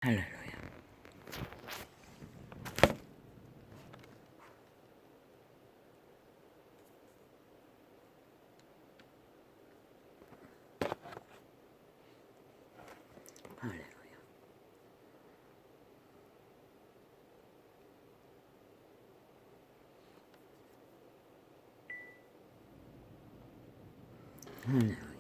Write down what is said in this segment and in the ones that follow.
할렐루야. 할렐루야. 할렐루야.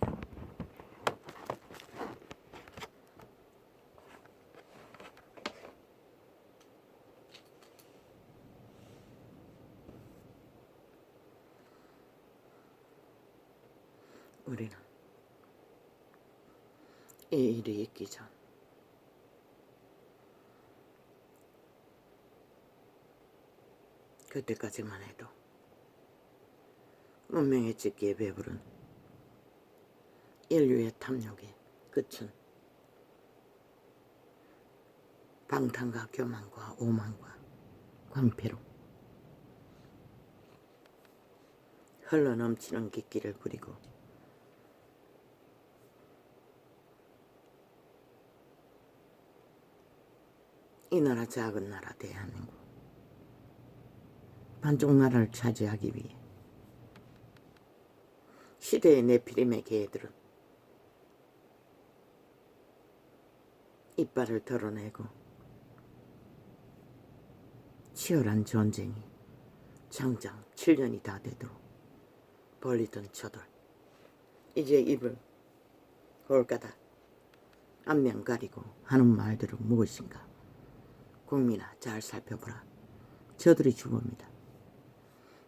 우리는 이 일이 있기 전 그때까지만 해도 문명의 찍기에 배부른 인류의 탐욕의 끝은 방탕과 교만과 오만과 광폐로 흘러넘치는 깃기를 부리고 이 나라 작은 나라 대한민국 반쪽 나라를 차지하기 위해 시대의 네피림의 개들은 이빨을 드러내고 치열한 전쟁이 장장 7년이 다 되도록 벌리던 저들 이제 입을 홀가닥 안면 가리고 하는 말들은 무엇인가? 국민아 잘 살펴보라. 저들이 주범이다.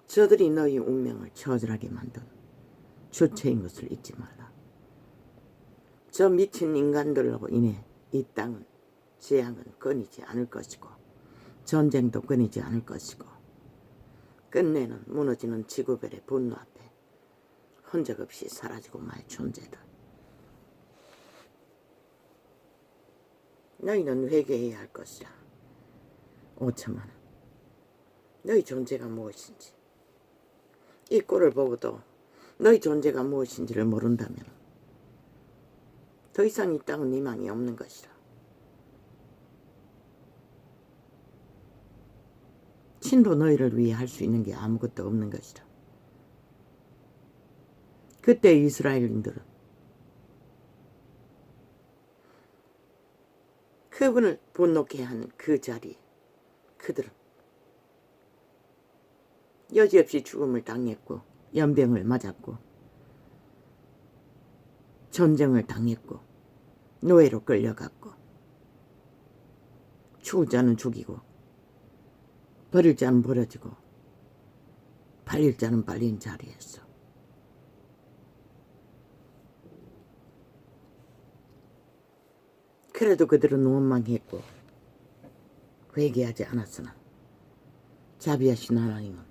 저들이 너희 운명을 처절하게 만든 주체인 것을 잊지 말라. 저 미친 인간들로 인해 이 땅은 재앙은 끊이지 않을 것이고 전쟁도 끊이지 않을 것이고 끝내는 무너지는 지구별의 분노 앞에 흔적 없이 사라지고 말 존재다. 너희는 회개해야 할 것이라. 5천만 원. 너희 존재가 무엇인지 이 꼴을 보고도 너희 존재가 무엇인지를 모른다면 더 이상 이 땅은 희망이 없는 것이라. 친도 너희를 위해 할 수 있는 게 아무것도 없는 것이라. 그때 이스라엘인들은 그분을 분노케 한 그 자리에 그들은 여지없이 죽음을 당했고 연병을 맞았고 전쟁을 당했고 노예로 끌려갔고 죽을 자는 죽이고 버릴 자는 버려지고 팔릴 자는 팔린 자리에서 그래도 그들은 원망했고 회개하지 않았으나 자비하신 하나님은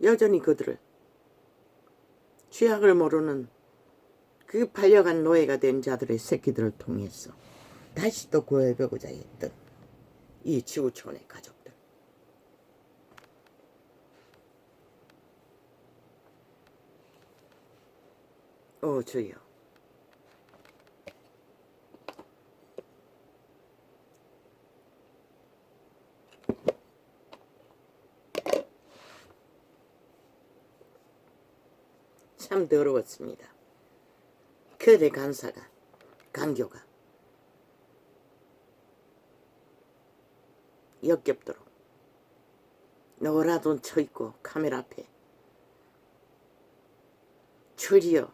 여전히 그들을 죄악을 모르는 그 팔려간 노예가 된 자들의 새끼들을 통해서 다시 또 구해보고자 했던 이 지구촌의 가족들. 오 주여, 참 더러웠습니다. 그들의 간사가 간교가 역겹도록 노라돈 쳐있고 카메라 앞에 줄이어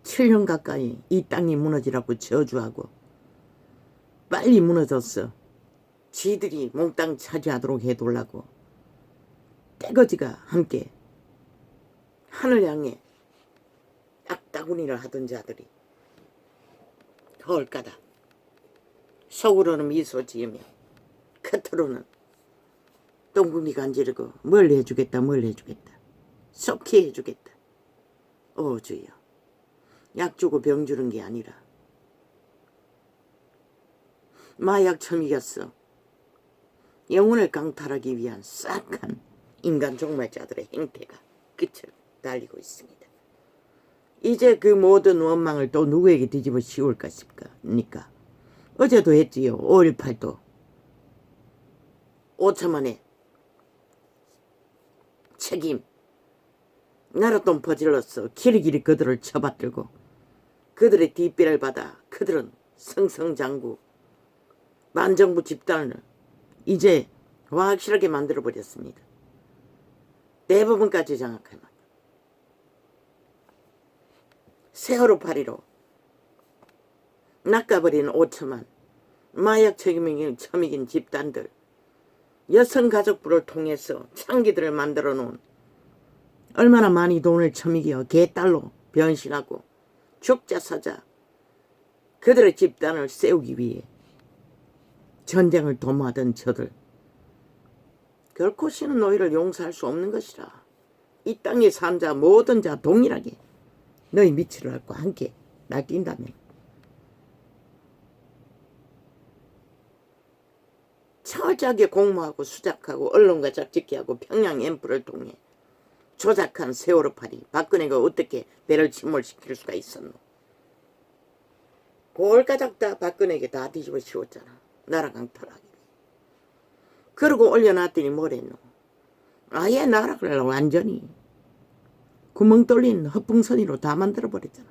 7년 가까이 이 땅이 무너지라고 저주하고 빨리 무너졌어. 지들이 몽땅 차지하도록 해둘라고 떼거지가 함께 하늘 향해 악다구니를 하던 자들이 헐까다 속으로는 미소 지으며 겉으로는 똥구니 간지르고 뭘 해주겠다 뭘 해주겠다 속히 해주겠다. 오 주여, 약 주고 병 주는 게 아니라 마약 처미겼어. 영혼을 강탈하기 위한 싹한 인간 종말자들의 행태가 끝을 달리고 있습니다. 이제 그 모든 원망을 또 누구에게 뒤집어 씌울 것입니까? 어제도 했지요. 5.18도 5천만의 책임. 나라돈 퍼질러서 길이길이 그들을 쳐받들고 그들의 뒷배를 받아 그들은 승승장구 만정부 집단을 이제 확실하게 만들어버렸습니다. 대법원까지 장악할 만. 세월호 파리로 낚아버린 5천만 마약 처먹인 집단들, 여성가족부를 통해서 창기들을 만들어 놓은 얼마나 많이 돈을 처먹여 개딸로 변신하고 죽자사자 그들의 집단을 세우기 위해 전쟁을 도모하던 저들, 결코 신은 너희를 용서할 수 없는 것이라. 이 땅에 산 자 모든 자 동일하게 너희 미치를 앓고 함께 날뛴다면 철저하게 공모하고 수작하고 언론과 작짓기하고 평양 앰프를 통해 조작한 세월호 파리 박근혜가 어떻게 배를 침몰시킬 수가 있었노. 볼가닥 다 박근혜에게 다 뒤집어 씌웠잖아. 나라 강탈하기. 그러고 올려놨더니 뭐랬노. 아예 나라를 완전히 구멍 뚫린 허풍선이로 다 만들어버렸잖아.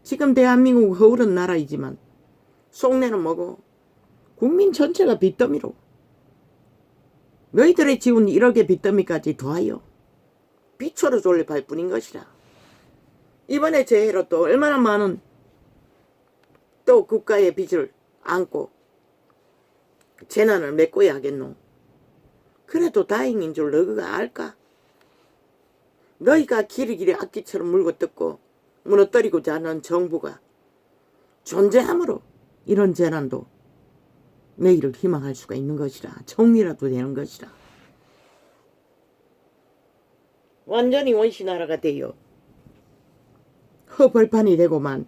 지금 대한민국 허울은 나라이지만 속내는 뭐고 국민 전체가 빚더미로 너희들의 지운 1억의 빚더미까지 더하여 비초로 졸립할 뿐인 것이라. 이번에 재해로 또 얼마나 많은 또 국가의 빚을 안고 재난을 메꿔야 하겠노. 그래도 다행인 줄 너희가 알까? 너희가 길이길이 악기처럼 물고 뜯고 무너뜨리고자 하는 정부가 존재함으로 이런 재난도 내일을 희망할 수가 있는 것이라. 정리라도 되는 것이라. 완전히 원시나라가 되어 허벌판이 되고만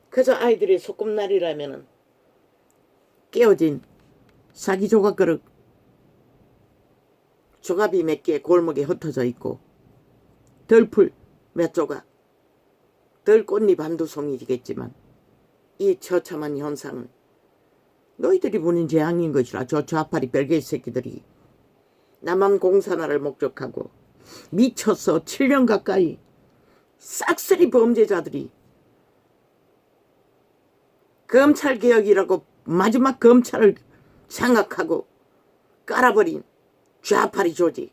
그저 아이들의 소꿉날이라면은 깨어진 사기 조각 그릇 조각이 몇 개 골목에 흩어져 있고 덜풀 몇 조각 덜 꽃잎 한두 송이지겠지만 이 처참한 현상은 너희들이 보는 재앙인 것이라. 저 좌파리 뺄개 새끼들이 남한 공산화를 목적하고 미쳐서 7년 가까이 싹쓸이 범죄자들이 검찰개혁이라고 마지막 검찰을 장악하고 깔아버린 좌파리 조직,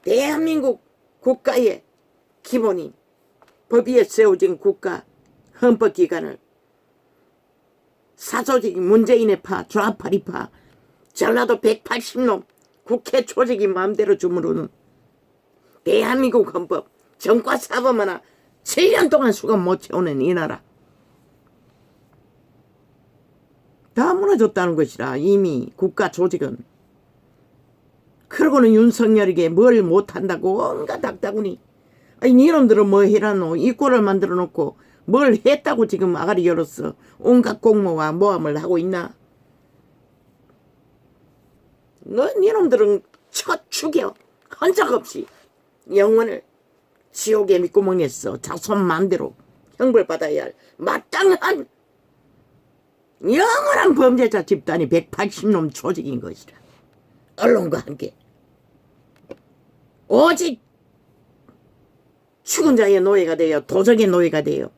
대한민국 국가의 기본인 법 위에 세워진 국가 헌법기관을 사조직 문재인의 파, 좌파리파, 전라도 180놈 국회 조직이 마음대로 주무르는 대한민국 헌법 정과사범 하나 7년 동안 수감 못 채우는 이 나라 다 무너졌다는 것이라. 이미 국가 조직은. 그러고는 윤석열에게 뭘 못한다고 온갖 닥다구니. 아니 니놈들은 뭐 해라노. 이 꼴을 만들어 놓고 뭘 했다고 지금 아가리 열었어. 온갖 공모와 모함을 하고 있나. 니놈들은 쳐 죽여 흔적 없이 영혼을 지옥의 밑구멍에서 자손 마음대로 형벌받아야 할 마땅한 영원한 범죄자 집단이 180놈 조직인 것이라. 언론과 함께 오직 죽은 자의 노예가 되어 도적의 노예가 되어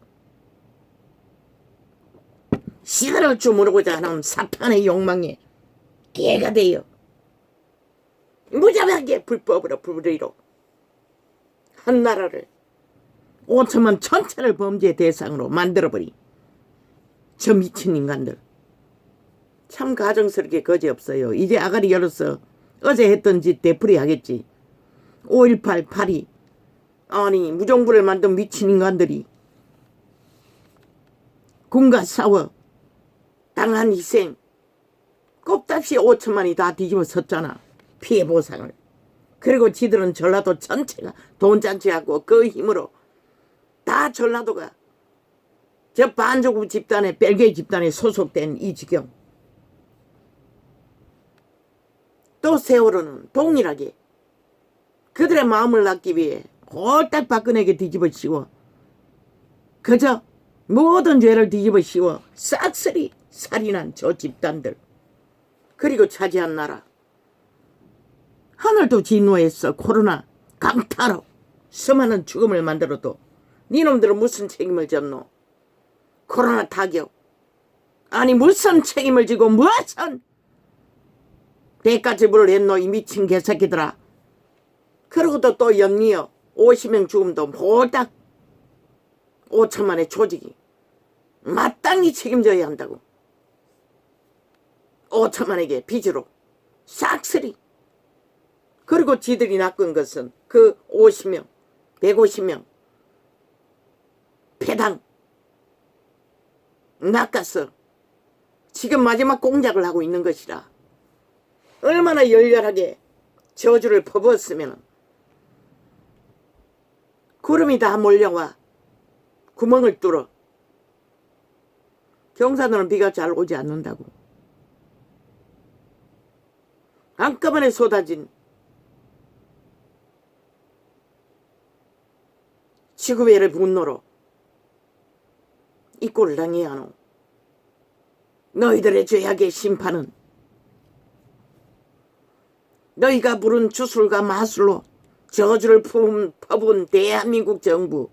시간을 주무르고자 하는 사탄의 욕망에 개가 되어 무자비하게 불법으로 불의로 한 나라를 5천만 전체를 범죄 대상으로 만들어버린 저 미친 인간들. 참 가정스럽게 거지없어요. 이제 아가리 열어서 어제 했던 짓 되풀이 하겠지. 5.18 파리 아니 무정부를 만든 미친 인간들이 군과 싸워 당한 희생 꼽답시 5천만이 다 뒤집어 섰잖아. 피해 보상을. 그리고 지들은 전라도 전체가 돈잔치하고 그 힘으로 다 전라도가 저 반조국 집단에 뺄개 집단에 소속된 이 지경. 또 세월호는 동일하게 그들의 마음을 낳기 위해 홀딱 박근혜에게 뒤집어 씌워 그저 모든 죄를 뒤집어 씌워 싹쓸이 살인한 저 집단들, 그리고 차지한 나라, 하늘도 진노했어. 코로나 강타로 수많은 죽음을 만들어도 니놈들은 무슨 책임을 졌노? 코로나 타격, 아니 무슨 책임을 지고 무슨 대가지불을 했노 이 미친 개새끼들아. 그러고도 또 연이어 50명 죽음도 홀딱 5천만의 조직이 마땅히 책임져야 한다고. 5천만에게 빚으로 싹쓸이. 그리고 지들이 낚은 것은 그 50명 150명 배당 낚아서 지금 마지막 공작을 하고 있는 것이라. 얼마나 열렬하게 저주를 퍼부었으면 구름이 다 몰려와 구멍을 뚫어. 경산으로는 비가 잘 오지 않는다고. 한꺼번에 쏟아진 지구배를 분노로 이 꼴을 당해야 하노. 너희들의 죄악의 심판은 너희가 부른 주술과 마술로 저주를 퍼부은 대한민국 정부,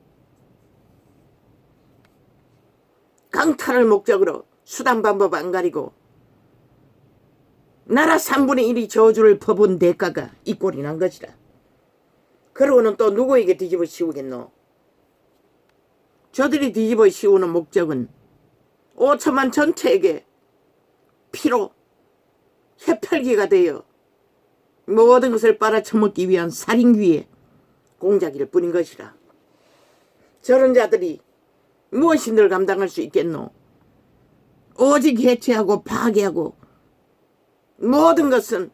강탈을 목적으로 수단 방법 안 가리고 나라 3분의 1이 저주를 퍼부은 대가가 이 꼴이 난 것이라. 그러고는 또 누구에게 뒤집어 씌우겠노? 저들이 뒤집어 씌우는 목적은 5천만 전체에게 피로 해팔기가 되어 모든 것을 빨아쳐먹기 위한 살인귀의 공작일 뿐인 것이라. 저런 자들이 무엇인들 감당할 수 있겠노? 오직 해체하고 파괴하고 모든 것은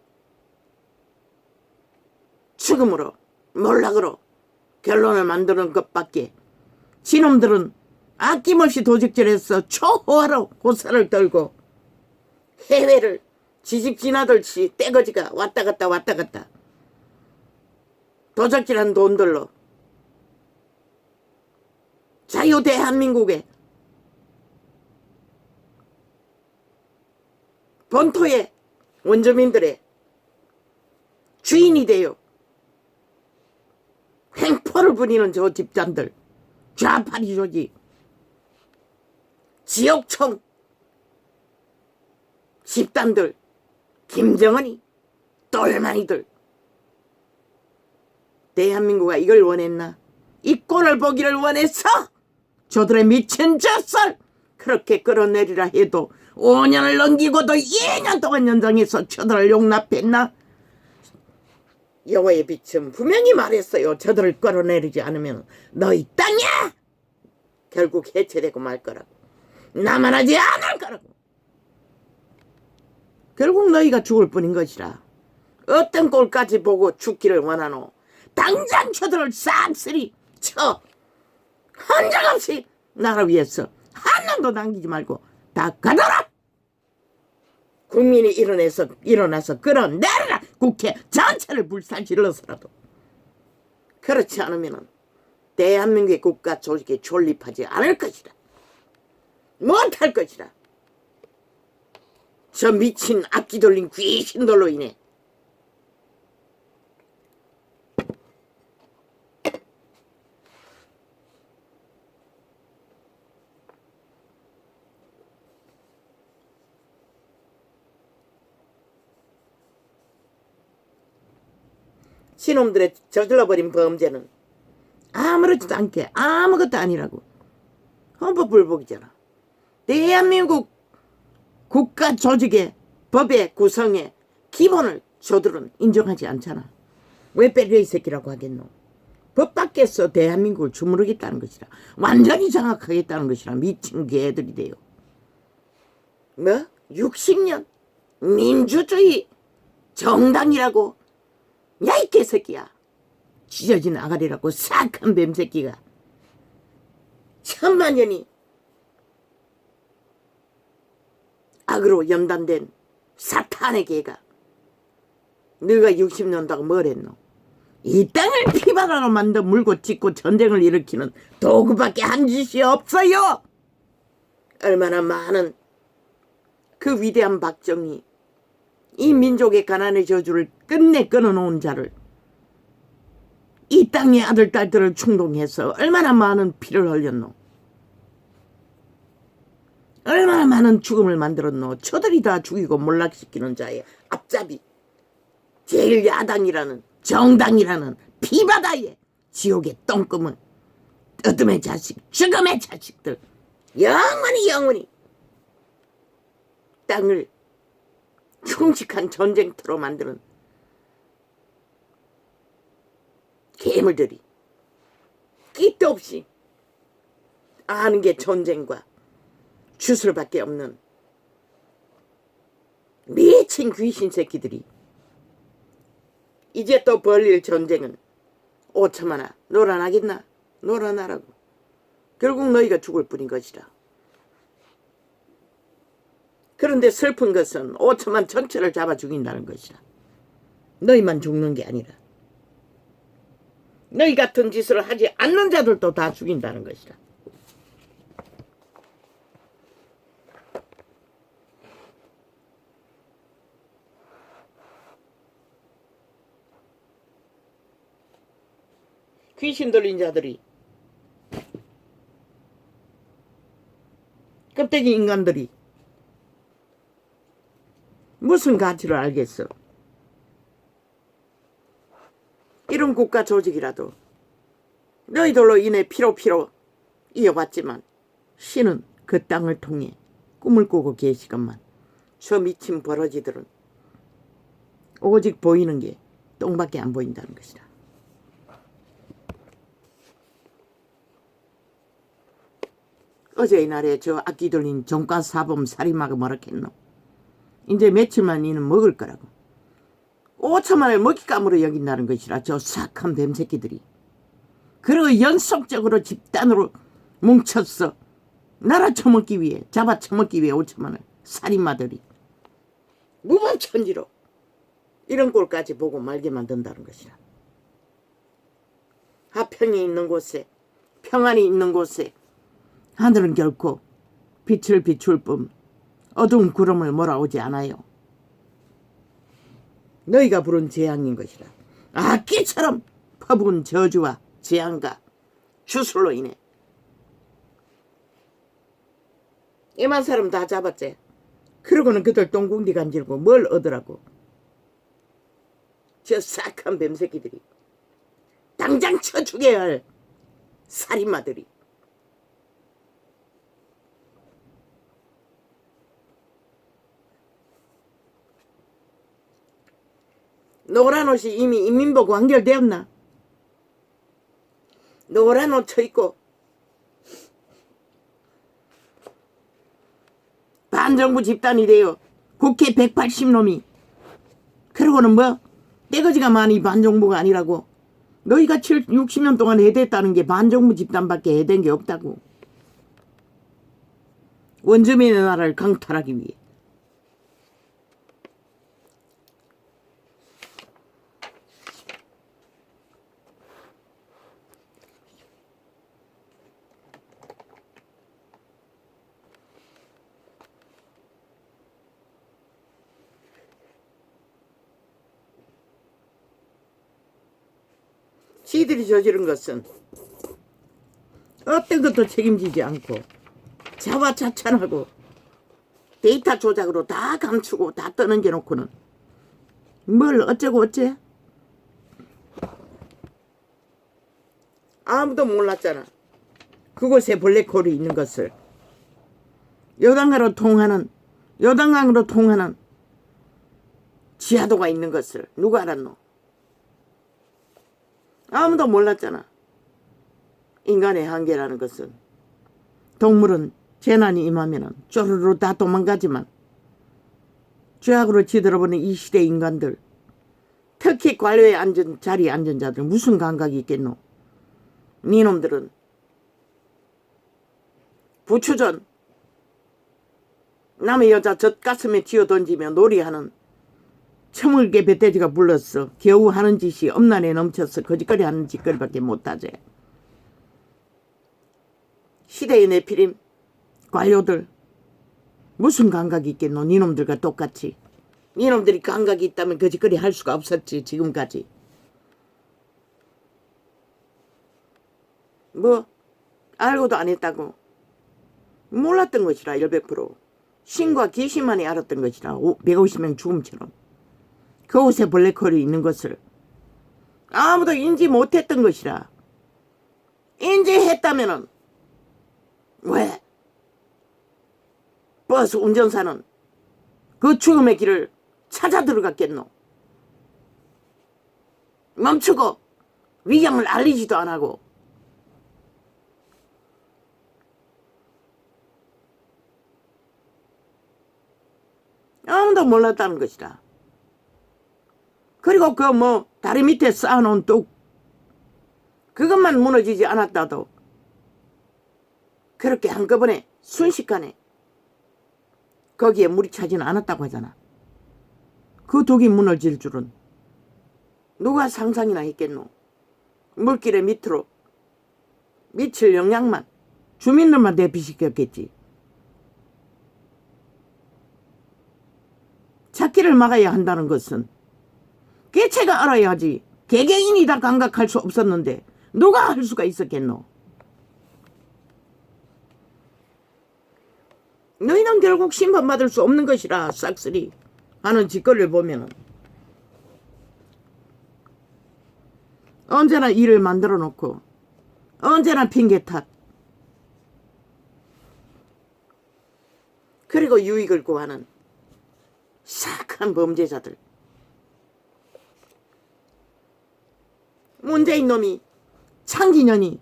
죽음으로 몰락으로 결론을 만드는 것밖에. 지놈들은 아낌없이 도적질해서 초호화로 고사를 떨고 해외를 지집지나들지 떼거지가 왔다 갔다 도적질한 돈들로 자유 대한민국의 본토의 원주민들의 주인이 되어 횡포를 부리는 저 집단들, 좌파리조지, 지옥청 집단들, 김정은이, 똘마니들. 대한민국가 이걸 원했나? 이 꼴을 보기를 원했어? 저들의 미친 젖을 그렇게 끌어내리라 해도 5년을 넘기고도 2년 동안 연장해서 저들을 용납했나? 여호와의 빛은 분명히 말했어요. 저들을 끌어내리지 않으면 너희 땅이야! 결국 해체되고 말 거라고. 남아나지 않을 거라고. 결국 너희가 죽을 뿐인 것이라. 어떤 꼴까지 보고 죽기를 원하노? 당장 저들을 싹쓸이 쳐 헌정없이 나라 위해서 한 놈도 남기지 말고 다 가둬라. 국민이 일어나서 끌어내리라. 국회 전체를 불살질러서라도. 그렇지 않으면 대한민국의 국가 조직에 존립하지 않을 것이다. 못할 것이다. 저 미친 악기 돌린 귀신들로 인해. 신놈들의 저질러버린 범죄는 아무렇지도 않게 아무것도 아니라고. 헌법불복이잖아. 대한민국 국가 조직의 법의 구성의 기본을 저들은 인정하지 않잖아. 왜 빼려 이 새끼라고 하겠노? 법 밖에서 대한민국을 주무르겠다는 것이라. 완전히 장악하겠다는 것이라. 미친 개들이 돼요. 뭐? 60년 민주주의 정당이라고? 야, 이 개새끼야. 찢어진 아가리라고 싹한 뱀새끼가. 천만년이 악으로 연단된 사탄의 개가. 너가 60년다고 뭘 했노? 이 땅을 피바다로 만들어 물고 찢고 전쟁을 일으키는 도구밖에 한 짓이 없어요. 얼마나 많은 그 위대한 박정희, 이 민족의 가난의 저주를 끝내 끊어놓은 자를, 이 땅의 아들 딸들을 충동해서 얼마나 많은 피를 흘렸노. 얼마나 많은 죽음을 만들었노. 저들이 다 죽이고 몰락시키는 자의 앞잡이, 제일 야당이라는, 정당이라는 피바다의 지옥의 똥금은 어둠의 자식, 죽음의 자식들 영원히 땅을 흉측한 전쟁터로 만드는 괴물들이 끼도 없이 아는 게 전쟁과 주술밖에 없는 미친 귀신 새끼들이 이제 또 벌릴 전쟁은 5천만아 놀아나겠나? 놀아나라고. 결국 너희가 죽을 뿐인 것이라. 그런데 슬픈 것은 5천만 전체를 잡아 죽인다는 것이라. 너희만 죽는 게 아니라 너희 같은 짓을 하지 않는 자들도 다 죽인다는 것이라. 귀신 들린 자들이, 껍데기 인간들이 무슨 가치를 알겠어. 이런 국가 조직이라도 너희들로 인해 피로 이어왔지만 신은 그 땅을 통해 꿈을 꾸고 계시건만 저 미친 버러지들은 오직 보이는 게 똥밖에 안 보인다는 것이다. 어제 이날에 저 악기 들린 정가사범 살인마가 뭐라 했노. 이제 며칠만 이는 먹을 거라고. 5천만을 먹잇감으로 여긴다는 것이라. 저 사악한 뱀새끼들이. 그리고 연속적으로 집단으로 뭉쳤어. 나라 처먹기 위해, 잡아 처먹기 위해 5천만을. 살인마들이. 무법천지로 이런 꼴까지 보고 말게 만든다는 것이라. 화평이 있는 곳에, 평안이 있는 곳에 하늘은 결코 빛을 비출 뿐 어두운 구름을 몰아오지 않아요. 너희가 부른 재앙인 것이라. 악기처럼 퍼부은 저주와 재앙과 주술로 인해 이만 사람 다 잡았지. 그러고는 그들 똥궁디 간질고 뭘 얻으라고. 저 싹한 뱀새끼들이, 당장 쳐 죽여야 할 살인마들이. 노란 옷이 이미 인민보고 완결되었나? 노란 옷 쳐입고 반정부 집단이 돼요. 국회 180놈이. 그러고는 뭐 떼거지가 많이 반정부가 아니라고. 너희가 60년 동안 해댔다는 게 반정부 집단밖에 해댄 게 없다고. 원주민의 나라를 강탈하기 위해. 지들이 저지른 것은 어떤 것도 책임지지 않고 자화자찬하고 데이터 조작으로 다 감추고 다 떠넘겨 놓고는 뭘 어쩌고 어째? 아무도 몰랐잖아. 그곳에 블랙홀이 있는 것을. 요단강으로 통하는 지하도가 있는 것을 누가 알았노? 아무도 몰랐잖아. 인간의 한계라는 것은, 동물은 재난이 임하면 쪼르르 다 도망가지만 죄악으로 지들어보는 이 시대 인간들, 특히 관료에 자리에 앉은 자들 무슨 감각이 있겠노? 니놈들은 부추전 남의 여자 젖가슴에 쥐어던지며 놀이하는 처물게 배돼지가 불렀어. 겨우 하는 짓이 엄난에 넘쳐서 거짓거리 하는 짓거리밖에 못하지. 시대의 내피림 관료들 무슨 감각이 있겠노. 니놈들과 똑같이. 니놈들이 감각이 있다면 거짓거리 할 수가 없었지. 지금까지. 뭐 알고도 안 했다고. 몰랐던 것이라 100%. 신과 귀신만이 알았던 것이라 150명 죽음처럼. 그곳에 블랙홀이 있는 것을 아무도 인지 못했던 것이라. 인지했다면은 왜 버스 운전사는 그 죽음의 길을 찾아 들어갔겠노. 멈추고 위경을 알리지도 안 하고. 아무도 몰랐다는 것이다. 그리고 그 뭐 다리 밑에 쌓아놓은 뚝 그것만 무너지지 않았다도 그렇게 한꺼번에 순식간에 거기에 물이 차지는 않았다고 하잖아. 그 뚝이 무너질 줄은 누가 상상이나 했겠노. 물길의 밑으로 미칠 영향만 주민들만 대피시켰겠지. 찾기를 막아야 한다는 것은 개체가 알아야지. 개개인이 다 감각할 수 없었는데 누가 할 수가 있었겠노. 너희는 결국 심판받을 수 없는 것이라. 싹쓸이 하는 짓거리를 보면은 언제나 일을 만들어 놓고 언제나 핑계 탓. 그리고 유익을 구하는 사악한 범죄자들. 문재인 놈이 창기년이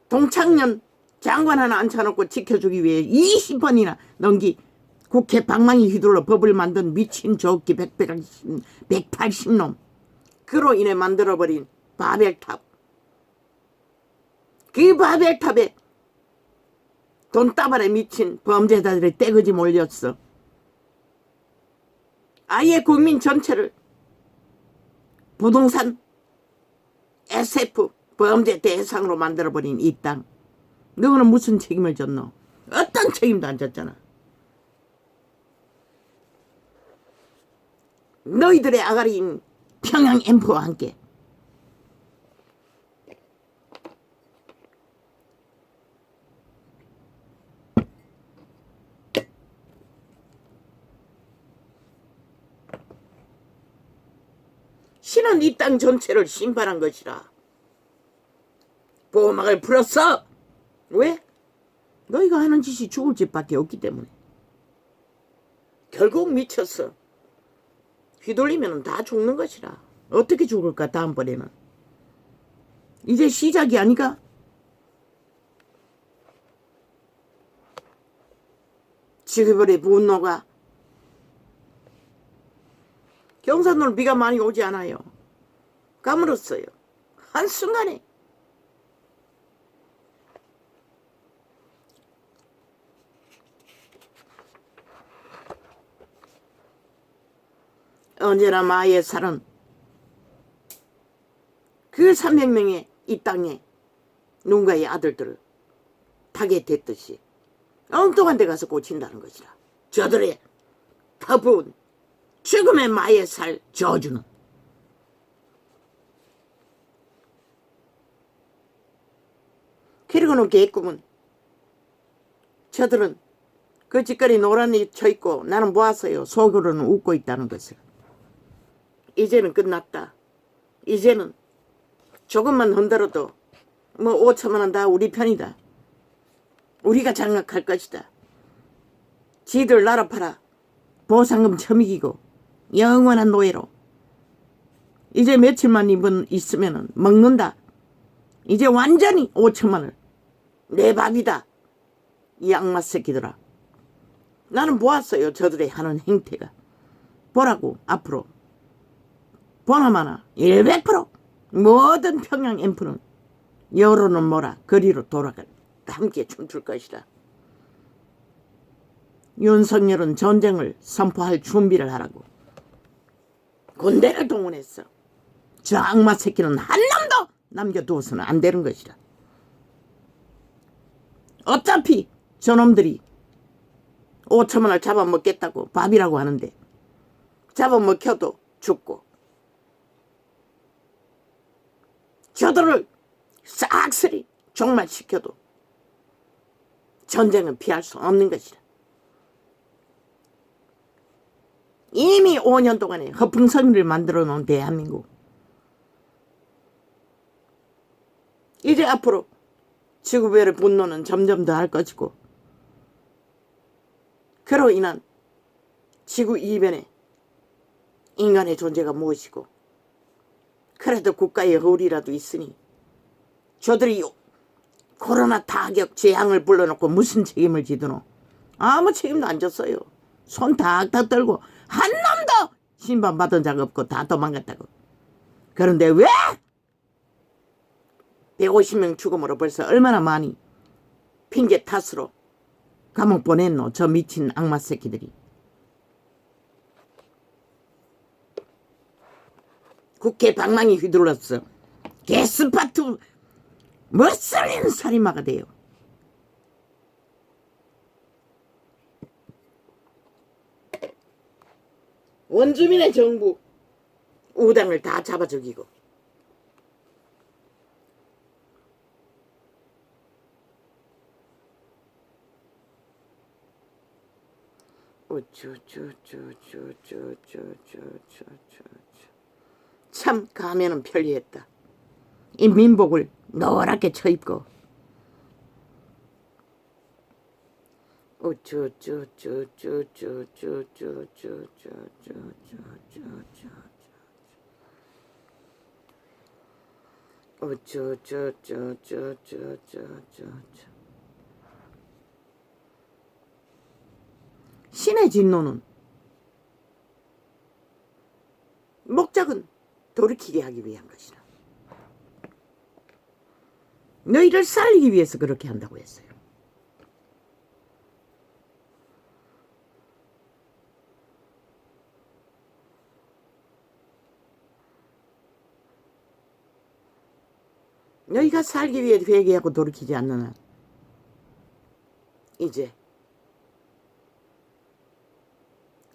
동창년 장관 하나 앉혀놓고 지켜주기 위해 20번이나 넘기 국회 방망이 휘둘러 법을 만든 미친 조끼 180놈. 그로 인해 만들어버린 바벨탑. 그 바벨탑에 돈다발에 미친 범죄자들의 떼거지 몰렸어. 아예 국민 전체를 부동산 SF 범죄 대상으로 만들어버린 이 땅. 너는 무슨 책임을 졌노? 어떤 책임도 안 졌잖아. 너희들의 아가리인 평양 앰프와 함께 신은 이 땅 전체를 심판한 것이라. 보호막을 풀었어. 왜? 너희가 하는 짓이 죽을 짓밖에 없기 때문에. 결국 미쳤어. 휘둘리면 다 죽는 것이라. 어떻게 죽을까 다음번에는. 이제 시작이 아니까. 지금의 분노가. 경산도는 비가 많이 오지 않아요. 가물었어요. 한순간에. 언제나 마의 살은 그 300명의 이 땅에 누군가의 아들들을 타겟했듯이 엉뚱한 데 가서 꽂힌다는 것이라. 저들의 터부은 죽음의 마의 살 저주는. 그리고는 개꿈은 저들은 그 짓거리 노란이 쳐있고 나는 보았어요. 속으로는 웃고 있다는 것을. 이제는 끝났다. 이제는 조금만 흔들어도 뭐 5천만 원 다 우리 편이다. 우리가 장악할 것이다. 지들 나라 팔아 보상금 처미기고 영원한 노예로. 이제 며칠만 있으면 먹는다. 이제 완전히 5천만 원 내 밥이다. 이 악마 새끼들아. 나는 보았어요. 저들의 하는 행태가. 보라고. 앞으로 보나마나 100% 모든 평양 앰프는 여론은 뭐라 거리로 돌아가 함께 춤출 것이다. 윤석열은 전쟁을 선포할 준비를 하라고. 군대를 동원했어. 저 악마 새끼는 한 놈도 남겨두어서는 안 되는 것이라. 어차피 저놈들이 5천원을 잡아먹겠다고 밥이라고 하는데 잡아먹혀도 죽고 저들을 싹쓸이 종말시켜도 전쟁은 피할 수 없는 것이라. 이미 5년 동안에 허풍성리를 만들어 놓은 대한민국, 이제 앞으로 지구별의 분노는 점점 더 할 것이고, 그로 인한 지구 이변에 인간의 존재가 무엇이고, 그래도 국가의 허울이라도 있으니 저들이 코로나 타격 재앙을 불러놓고 무슨 책임을 지드노? 아무 책임도 안 졌어요. 손 탁탁 떨고 한 놈도 심판받은 적 없고 다 도망갔다고. 그런데 왜 150명 죽음으로 벌써 얼마나 많이 핑계 탓으로 감옥 보냈노? 저 미친 악마 새끼들이. 국회 방망이 휘둘렀어. 게스파트 멋슬린 살인마가 돼요. 원주민의 정부 우당을 다 잡아 죽이고, 참 가면은 편리했다. 이 민복을 노랗게 쳐입고 신의 진노는 목적은 돌이키게 하기 위한 것이라. 너희를 살리기 위해서 그렇게 한다고 했어요. 너희가 살기 위해 회개하고 돌이키지 않는 한 이제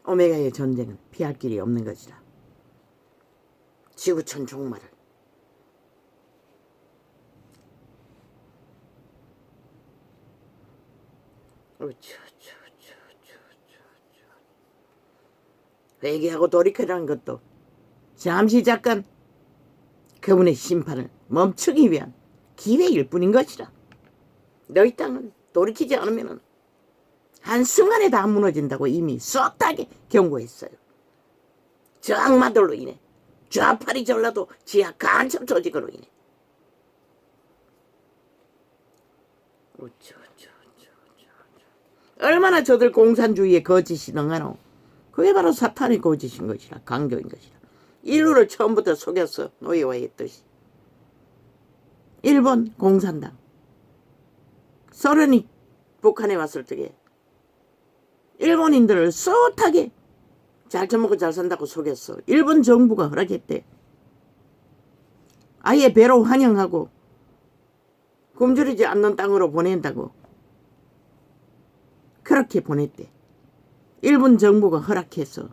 오메가의 전쟁은 피할 길이 없는 것이라. 지구촌 종말을 회개하고 돌이키라는 것도 잠시 잠깐 그분의 심판을 멈추기 위한 기회일 뿐인 것이라. 너희 땅은 돌이키지 않으면 한순간에 다 무너진다고 이미 쏟하게 경고했어요. 저 악마들로 인해, 좌파리 전라도 지하 간첩 조직으로 인해. 얼마나 저들 공산주의의 거짓이 능하노. 그게 바로 사탄의 거짓인 것이라, 강조인 것이라. 인류를 처음부터 속였어, 노예화했듯이. 일본 공산당, 소련이 북한에 왔을 적에 일본인들을 쏟하게 잘 처먹고 잘 산다고 속였어. 일본 정부가 허락했대. 아예 배로 환영하고 굶주리지 않는 땅으로 보낸다고 그렇게 보냈대. 일본 정부가 허락해서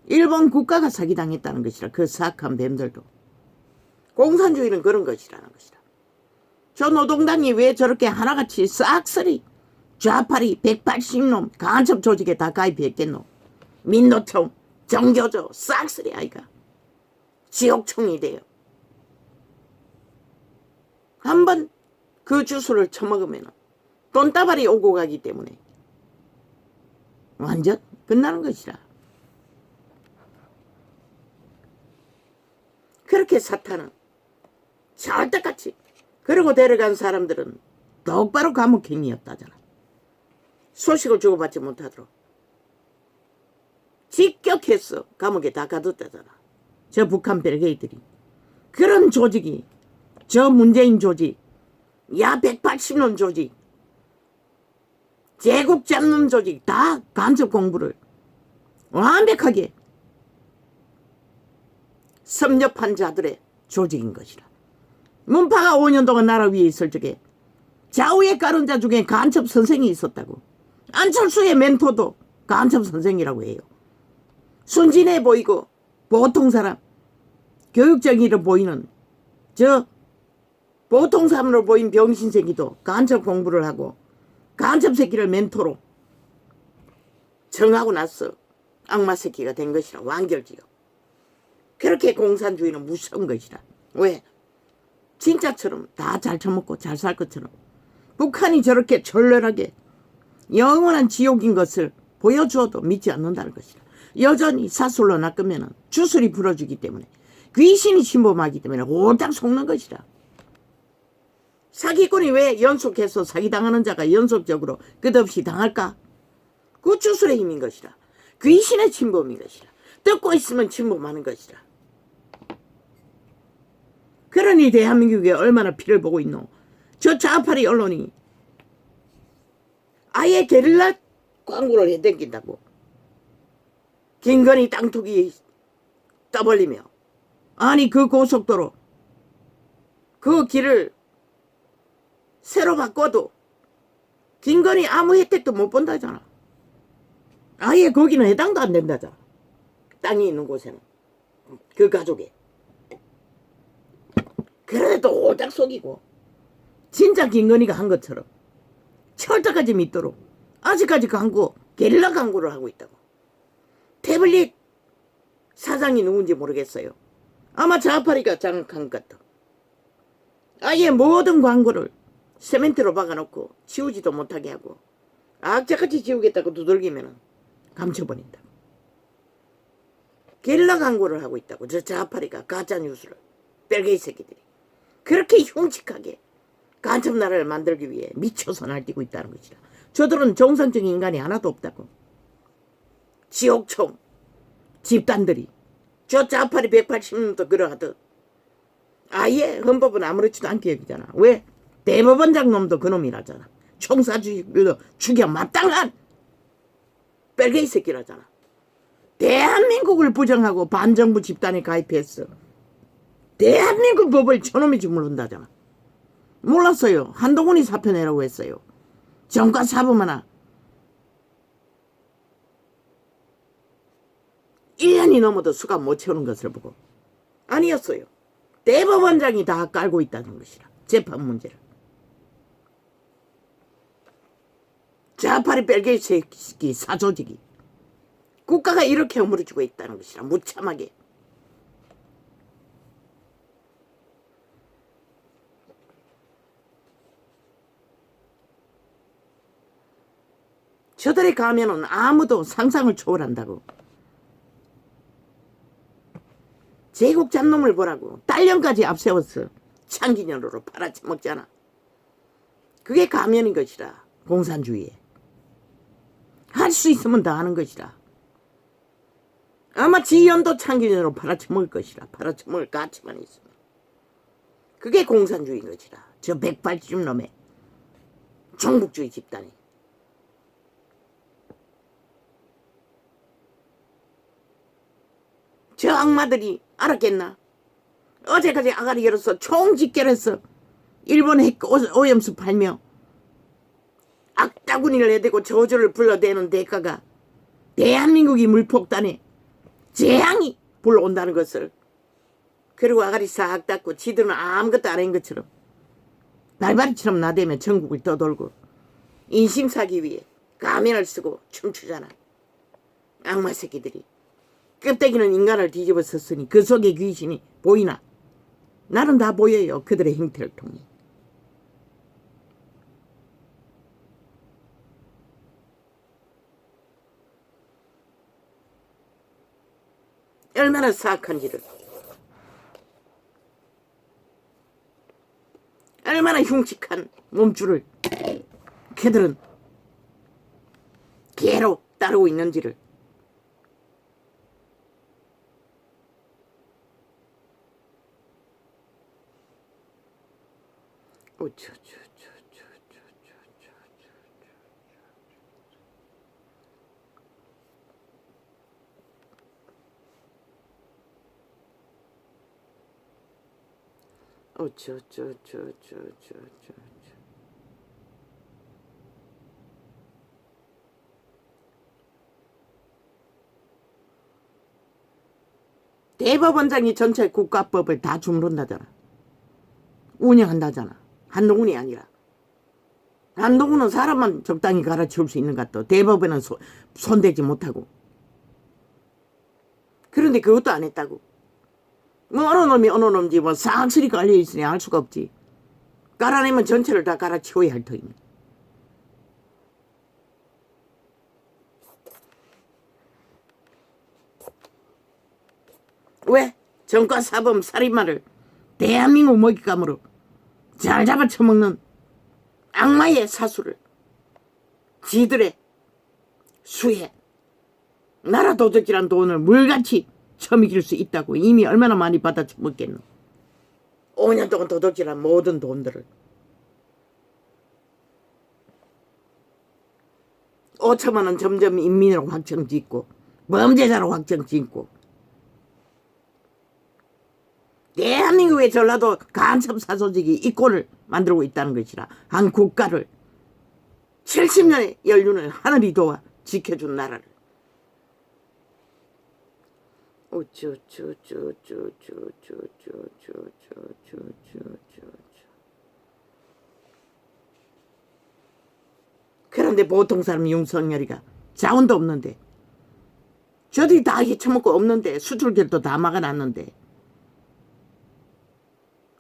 일본 국가가 사기당했다는 것이라. 그 사악한 뱀들도. 공산주의는 그런 것이라는 것이라. 저 노동당이 왜 저렇게 하나같이 싹쓸이 좌파리 180놈 간첩 조직에 다 가입했겠노. 민노총, 정교조 싹쓸이 아이가 지옥총이 돼요. 한번 그 주술을 처먹으면 돈다발이 오고 가기 때문에 완전 끝나는 것이라. 그렇게 사탄은 절대같이, 그러고 데려간 사람들은 똑바로 감옥행이었다잖아. 소식을 주고받지 못하도록 직격해서 감옥에 다 가뒀다잖아. 저 북한 벨게이들이. 그런 조직이, 저 문재인 조직, 야 180년 조직, 제국 잡는 조직 다 간첩 공부를 완벽하게 섭렵한 자들의 조직인 것이라. 문파가 5년 동안 나라 위에 있을 적에 좌우에 깔은 자 중에 간첩 선생이 있었다고. 안철수의 멘토도 간첩 선생이라고 해요. 순진해 보이고 보통 사람, 교육적으로 보이는 저 보통 사람으로 보인 병신새끼도 간첩 공부를 하고 간첩 새끼를 멘토로 정하고 나서 악마 새끼가 된 것이라. 완결지요. 그렇게 공산주의는 무서운 것이라. 왜? 진짜처럼 다 잘 처먹고 잘 살 것처럼 북한이 저렇게 졸렬하게 영원한 지옥인 것을 보여주어도 믿지 않는다는 것이라. 여전히 사슬로 낚으면 주술이 불어주기 때문에, 귀신이 침범하기 때문에 홀딱 속는 것이라. 사기꾼이 왜 연속해서 사기당하는 자가 연속적으로 끝없이 당할까? 그 주술의 힘인 것이라. 귀신의 침범인 것이라. 듣고 있으면 침범하는 것이라. 그러니 대한민국에 얼마나 피를 보고 있노. 저 좌파리 언론이 아예 게릴라 광고를 해당긴다고. 김건희 땅투기 떠벌리며, 아니 그 고속도로 그 길을 새로 바꿔도 김건희 아무 혜택도 못 본다잖아. 아예 거기는 해당도 안 된다잖아. 땅이 있는 곳에는, 그 가족에. 그래도 오작 속이고 진짜 김건희가 한 것처럼 철저까지 믿도록 아직까지 광고, 게릴라 광고를 하고 있다고. 태블릿 사장이 누군지 모르겠어요. 아마 좌파리가 장악한 것 같아. 아예 모든 광고를 세멘트로 박아놓고 지우지도 못하게 하고 악착같이 지우겠다고 두들기면 감춰버린다고. 게릴라 광고를 하고 있다고. 저 좌파리가 가짜뉴스를, 뺄개이 새끼들이 그렇게 흉측하게 간첩 나라를 만들기 위해 미쳐서 날뛰고 있다는 것이라. 저들은 정상적인 인간이 하나도 없다고. 지옥총 집단들이 저 좌파리 180년도 그러하듯 아예 헌법은 아무렇지도 않게 여기잖아. 왜? 대법원장 놈도 그놈이라잖아. 총사주의도 죽여 마땅한 뺄개이 새끼라잖아. 대한민국을 부정하고 반정부 집단에 가입했어. 대한민국 법을 저놈이 주물른다잖아. 몰랐어요. 한동훈이 사표 내라고 했어요. 정가 사범 하나 1년이 넘어도 수갑 못 채우는 것을 보고. 아니었어요. 대법원장이 다 깔고 있다는 것이라. 재판 문제를. 좌파리 뺄개이 새끼 사조직이 국가가 이렇게 허물어지고 있다는 것이라. 무참하게. 저들의 가면은 아무도 상상을 초월한다고. 제국 잡놈을 보라고 딸년까지 앞세워서 창기년으로 팔아쳐먹잖아. 그게 가면인 것이라. 공산주의에 할 수 있으면 다 하는 것이라. 아마 지연도 창기년으로 팔아쳐먹을 것이라. 팔아쳐먹을 가치만 있으면. 그게 공산주의인 것이라. 저 180놈의 종북주의 집단이. 저 악마들이 알았겠나? 어제까지 아가리 열어서 총집결해서 일본 핵 오염수 팔며 악다구니를 해대고 저주를 불러대는 대가가 대한민국이 물폭탄에 재앙이 불러온다는 것을. 그리고 아가리 싹 닦고 지들은 아무것도 안 한 것처럼 날바리처럼 나대며 전국을 떠돌고 인심 사기 위해 가면을 쓰고 춤추잖아. 악마 새끼들이. 껍데기는 인간을 뒤집어 썼으니 그 속에 귀신이 보이나? 나는 다 보여요. 그들의 행태를 통해. 얼마나 사악한지를, 얼마나 흉측한 몸줄을 그들은 개로 따르고 있는지를. 어쩌. 대법원장이 전체 국가법을 다 주무른다잖아. 운영한다잖아. 한동훈이 아니라. 한동훈은 사람만 적당히 갈아치울 수 있는 것 같아. 대법에는 손대지 못하고. 그런데 그것도 안 했다고. 뭐 어느 놈이 어느 놈인지 뭐 싹쓸이 깔려있으니 알 수가 없지. 깔아내면 전체를 다 갈아치워야 할 터이네. 왜? 전과사범 살인마를 대한민국 먹잇감으로 잘 잡아쳐먹는 악마의 사수를 지들의 수에 나라 도둑이란 돈을 물같이 처먹일 수 있다고 이미 얼마나 많이 받아 처먹겠노. 5년 동안 도둑질한 모든 돈들을 5천만 원 점점 인민으로 확정짓고 범죄자로 확정짓고 대한민국의 전라도 간첩 사소직이 이 꼴을 만들고 있다는 것이라 한 국가를 70년의 연륜을 하늘이 도와 지켜준 나라를 그런데 보통 사람 윤석열이가 자원도 없는데 저들이 다 헤쳐먹고 없는데 수출결도 다 막아놨는데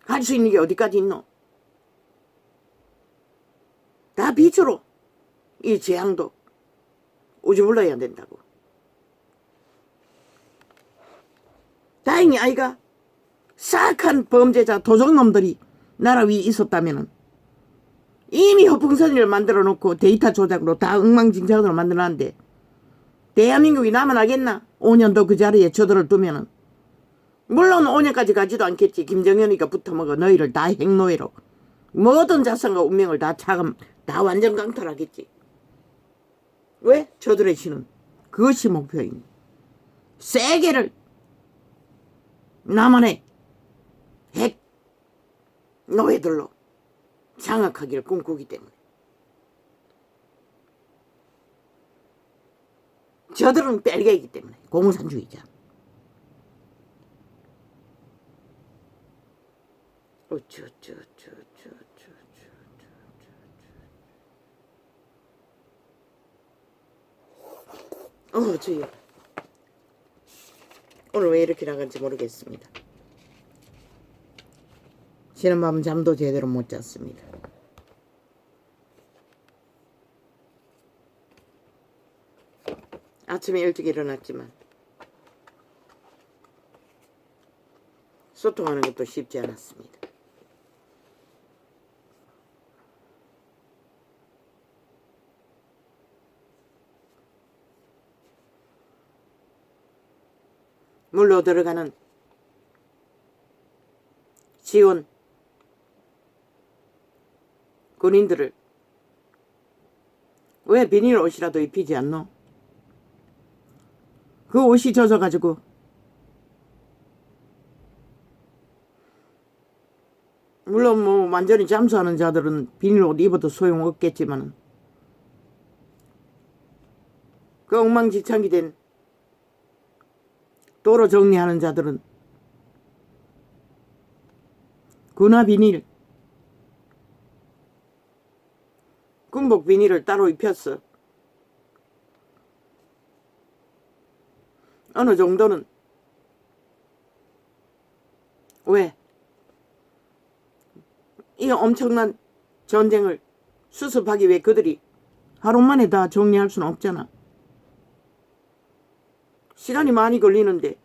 할 수 있는 게 어디까지 있노? 다 빚으로 이 재앙도 우주불러야 된다고. 다행히 아이가 사악한 범죄자 도적놈들이 나라 위에 있었다면 이미 허풍선이를 만들어 놓고 데이터 조작으로 다 엉망진창으로 만들어놨는데 대한민국이 남아나겠나? 5년 더 그 자리에 저들을 두면은 물론 5년까지 가지도 않겠지. 김정현이가 붙어먹어 너희를 다 핵노예로 모든 자산과 운명을 다 완전 강탈하겠지. 왜? 저들의 신은 그것이 목표인 세계를 남한의 핵 노예들로 장악하기를 꿈꾸기 때문에 저들은 뺄개이기 때문에 공산주의자. 주여. 오늘 왜 이렇게 나간지 모르겠습니다. 지난 밤은 잠도 제대로 못 잤습니다. 아침에 일찍 일어났지만 소통하는 것도 쉽지 않았습니다. 물로 들어가는 지원 군인들을 왜 비닐 옷이라도 입히지 않노? 그 옷이 젖어가지고 물론 뭐 완전히 잠수하는 자들은 비닐 옷 입어도 소용없겠지만 그 엉망진창이 된 도로 정리하는 자들은 군화 비닐, 군복 비닐을 따로 입혔어. 어느 정도는 왜? 이 엄청난 전쟁을 수습하기 위해 그들이 하루 만에 다 정리할 수는 없잖아. 시간이 많이 걸리는데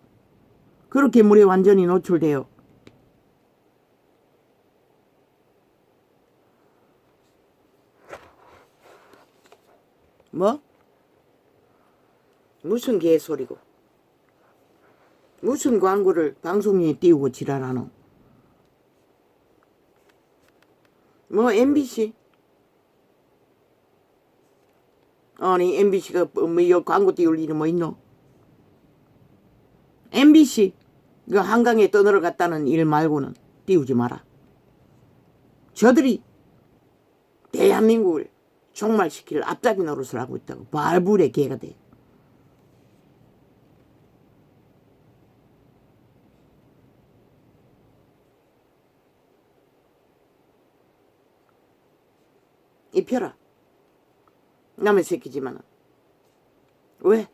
그렇게 물에 완전히 노출돼요. 뭐? 무슨 개소리고 무슨 광고를 방송에 띄우고 지랄하노? 뭐 MBC? 아니 MBC가 뭐 광고 띄울 일이 뭐 있노? MBC 그 한강에 떠들어갔다는 일 말고는 띄우지 마라. 저들이 대한민국을 종말시킬 앞잡이 노릇을 하고 있다고. 발불의 개가 돼. 입혀라. 남의 새끼지만은. 왜?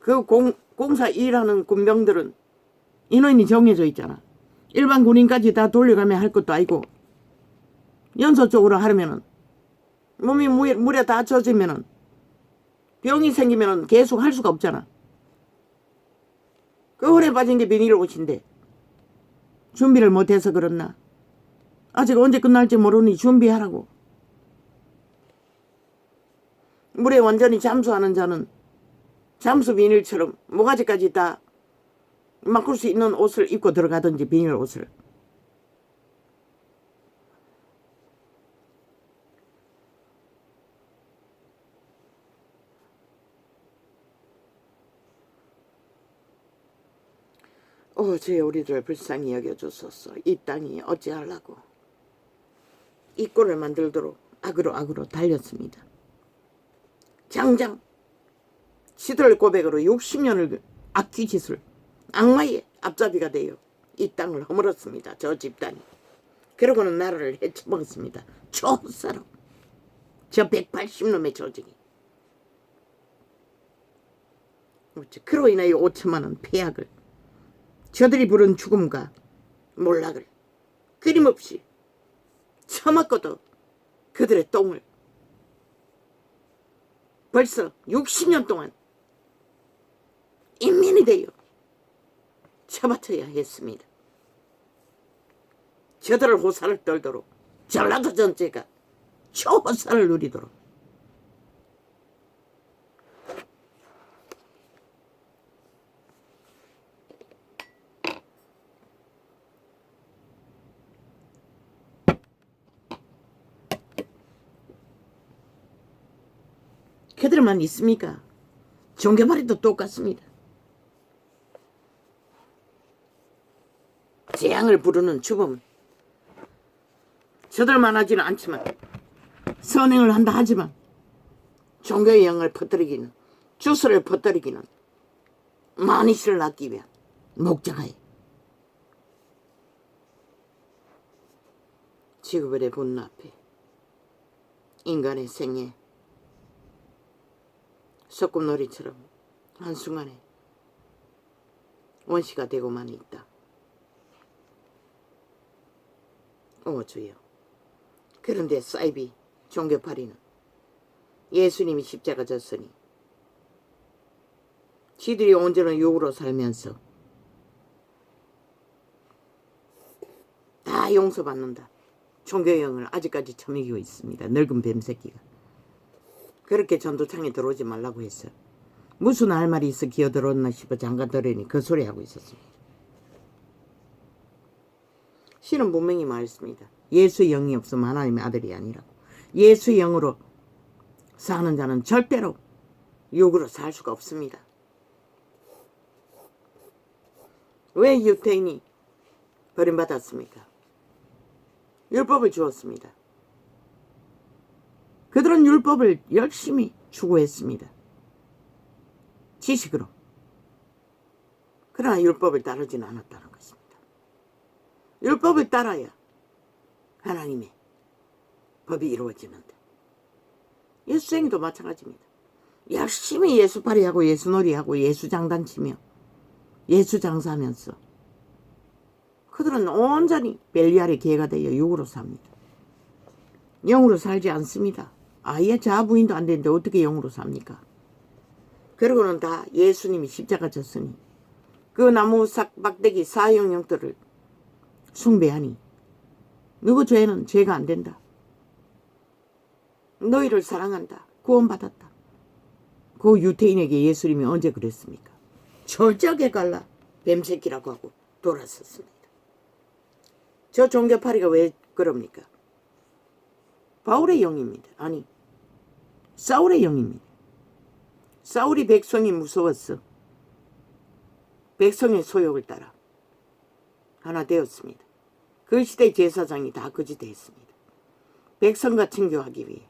그 공사 일하는 군병들은 인원이 정해져 있잖아. 일반 군인까지 다 돌려가며 할 것도 아니고 연소적으로 하려면은 몸이 물에 다 젖으면은 병이 생기면은 계속 할 수가 없잖아. 그 홀에 빠진 게 비닐 옷인데 준비를 못해서 그렇나? 아직 언제 끝날지 모르니 준비하라고. 물에 완전히 잠수하는 자는 잠수 비닐처럼 모가지까지 다 막을 수 있는 옷을 입고 들어가든지 비닐 옷을. 제 우리들 불쌍히 여겨주소서. 이 땅이 어찌하려고 이 꼴을 만들도록 악으로 달렸습니다. 장장 시들 고백으로 60년을 악귀짓을 악마의 앞잡이가 되어 이 땅을 허물었습니다. 저 집단이. 그러고는 나라를 해쳐먹었습니다. 초사로. 저 180놈의 조직이. 그로 인하여 5천만 원 폐악을, 저들이 부른 죽음과 몰락을 끊임없이 처먹고도 그들의 똥을 벌써 60년 동안 인민이 되어 처바쳐야 했습니다. 저들을 호사를 떨도록 전라도 전체가 초호사를 누리도록. 그들만 있습니까? 종교발이도 똑같습니다. 재앙을 부르는 주범. 저들만 하지는 않지만 선행을 한다 하지만 종교의 영을 퍼뜨리기는, 주술을 퍼뜨리기는 만이시를 낳기 위한 목적하에 지구별의 분노 앞에 인간의 생애 소꿉놀이처럼 한순간에 원시가 되고만 있다. 주여. 그런데 사이비 종교파리는 예수님이 십자가 졌으니 지들이 온전한 욕으로 살면서 다 용서받는다. 종교의 영을 아직까지 처먹이고 있습니다. 늙은 뱀새끼가. 그렇게 전도창에 들어오지 말라고 했어. 무슨 할 말이 있어 기어들어왔나 싶어 잠깐 들으니 그 소리 하고 있었습니다. 신은 분명히 말했습니다. 예수의 영이 없으면 하나님의 아들이 아니라고. 예수의 영으로 사는 자는 절대로 육으로 살 수가 없습니다. 왜 유태인이 버림받았습니까? 율법을 주었습니다. 그들은 율법을 열심히 추구했습니다. 지식으로. 그러나 율법을 따르지는 않았다는 것입니다. 율법을 따라야 하나님의 법이 이루어지는데, 예수쟁이도 마찬가지입니다. 열심히 예수팔이하고 예수놀이하고 예수장단치며 예수장사하면서 그들은 온전히 벨리알의 개가 되어 육으로 삽니다. 영으로 살지 않습니다. 아예 자부인도 안 되는데 어떻게 영으로 삽니까? 그러고는 다 예수님이 십자가 졌으니 그 나무 막대기 사형령들을 숭배하니 누구 죄는 죄가 안 된다. 너희를 사랑한다. 구원받았다. 그 유태인에게 예수님이 언제 그랬습니까? 철저하게 갈라 뱀새끼라고 하고 돌아섰습니다. 저 종교파리가 왜 그럽니까? 바울의 영입니다. 아니, 사울의 영입니다. 사울이 백성이 무서웠어. 백성의 소욕을 따라 하나 되었습니다. 그 시대 제사장이 다 거짓 했습니다. 백성과 친교하기 위해,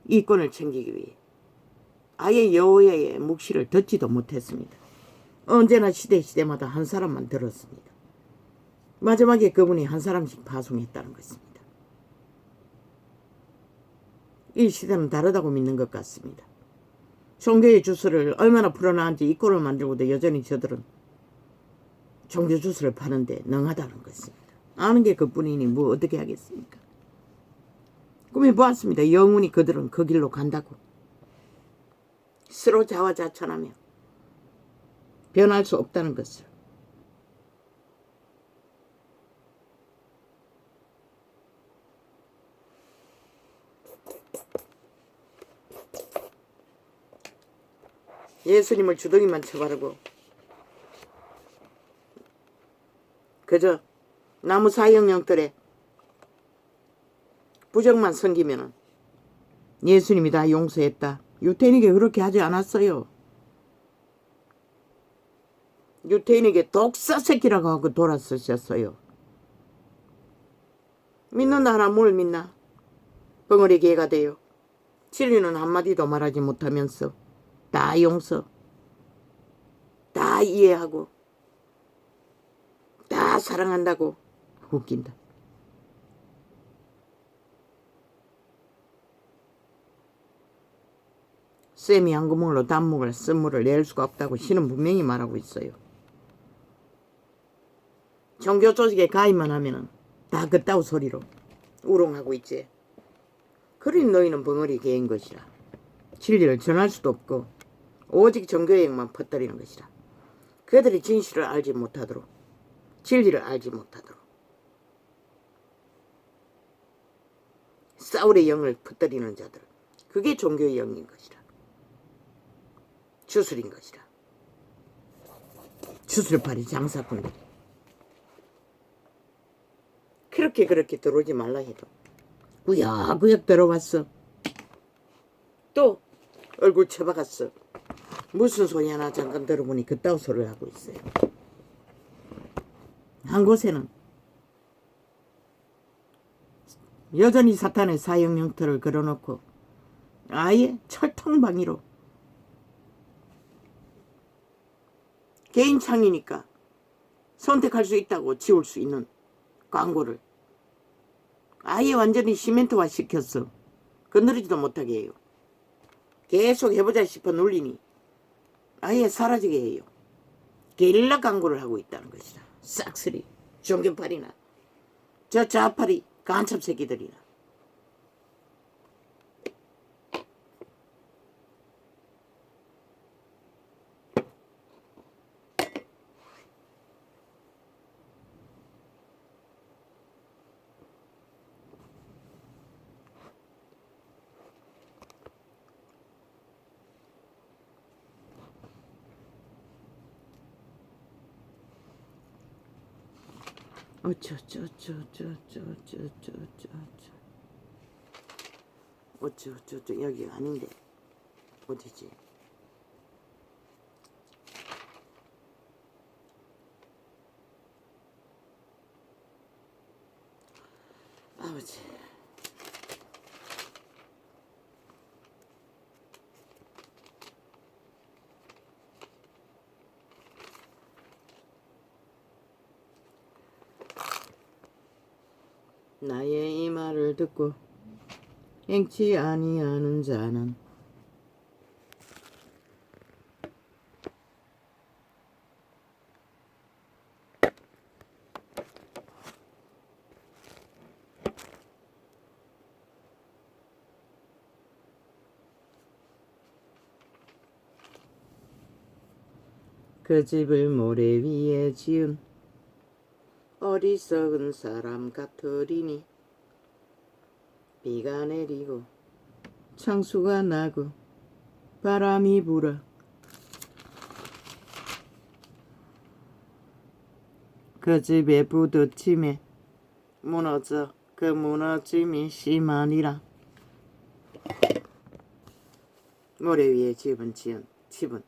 이권을 챙기기 위해 아예 여호와의 묵시를 듣지도 못했습니다. 언제나 시대마다 한 사람만 들었습니다. 마지막에 그분이 한 사람씩 파송했다는 것입니다. 이 시대는 다르다고 믿는 것 같습니다. 종교의 주스를 얼마나 풀어나은지 이꼴을 만들고도 여전히 저들은 종교 주스를 파는데 능하다는 것입니다. 아는 게 그뿐이니 뭐 어떻게 하겠습니까? 꿈에 보았습니다. 영원히 그들은 그 길로 간다고. 서로 자화자찬하며 변할 수 없다는 것을. 예수님을 주둥이만 쳐바르고 그저 나무 사형령들의 부정만 섬기면은 예수님이 다 용서했다. 유태인에게 그렇게 하지 않았어요. 유태인에게 독사 새끼라고 하고 돌아서셨어요. 믿는다 하나 뭘 믿나? 벙어리 개가 돼요. 진리는 한마디도 말하지 못하면서 다 용서, 다 이해하고 다 사랑한다고. 웃긴다. 쌤이 한 구멍으로 단목을 쓴물을 낼 수가 없다고 신은 분명히 말하고 있어요. 종교 조직에 가입만 하면은 다 그따구 소리로 우롱하고 있지. 그러니 너희는 벙어리 개인 것이라. 진리를 전할 수도 없고 오직 종교행만 퍼뜨리는 것이라. 그들이 진실을 알지 못하도록, 진리를 알지 못하도록 사울의 영을 퍼뜨리는 자들, 그게 종교의 영인 것이라. 주술인 것이라. 주술파리 장사꾼들이 그렇게 들어오지 말라 해도 구역구역 들어왔어. 또 얼굴 쳐박았어. 무슨 소리 하나 잠깐 들어보니 그따구 소리를 하고 있어요. 한 곳에는 여전히 사탄의 사형령터를 걸어놓고 아예 철통방위로 개인 창이니까 선택할 수 있다고 지울 수 있는 광고를 아예 완전히 시멘트화 시켰어. 건드리지도 못하게 해요. 계속 해보자 싶어 눌리니 아예 사라지게 해요. 게릴라 광고를 하고 있다는 것이다. 싹쓸이 종교팔이나 저 좌팔이 간첩 새끼들이나. 어쩌 여기 아닌데 어디지? 아버지. 나의 이 말을 듣고 행치 아니하는 자는 그 집을 모래 위에 지은 어리석은 사람 같으리니 비가 내리고 창수가 나고 바람이 불어 그 집의 부딪힘에 무너져 그 무너짐이 심하니라. 모래 위에 지은 집은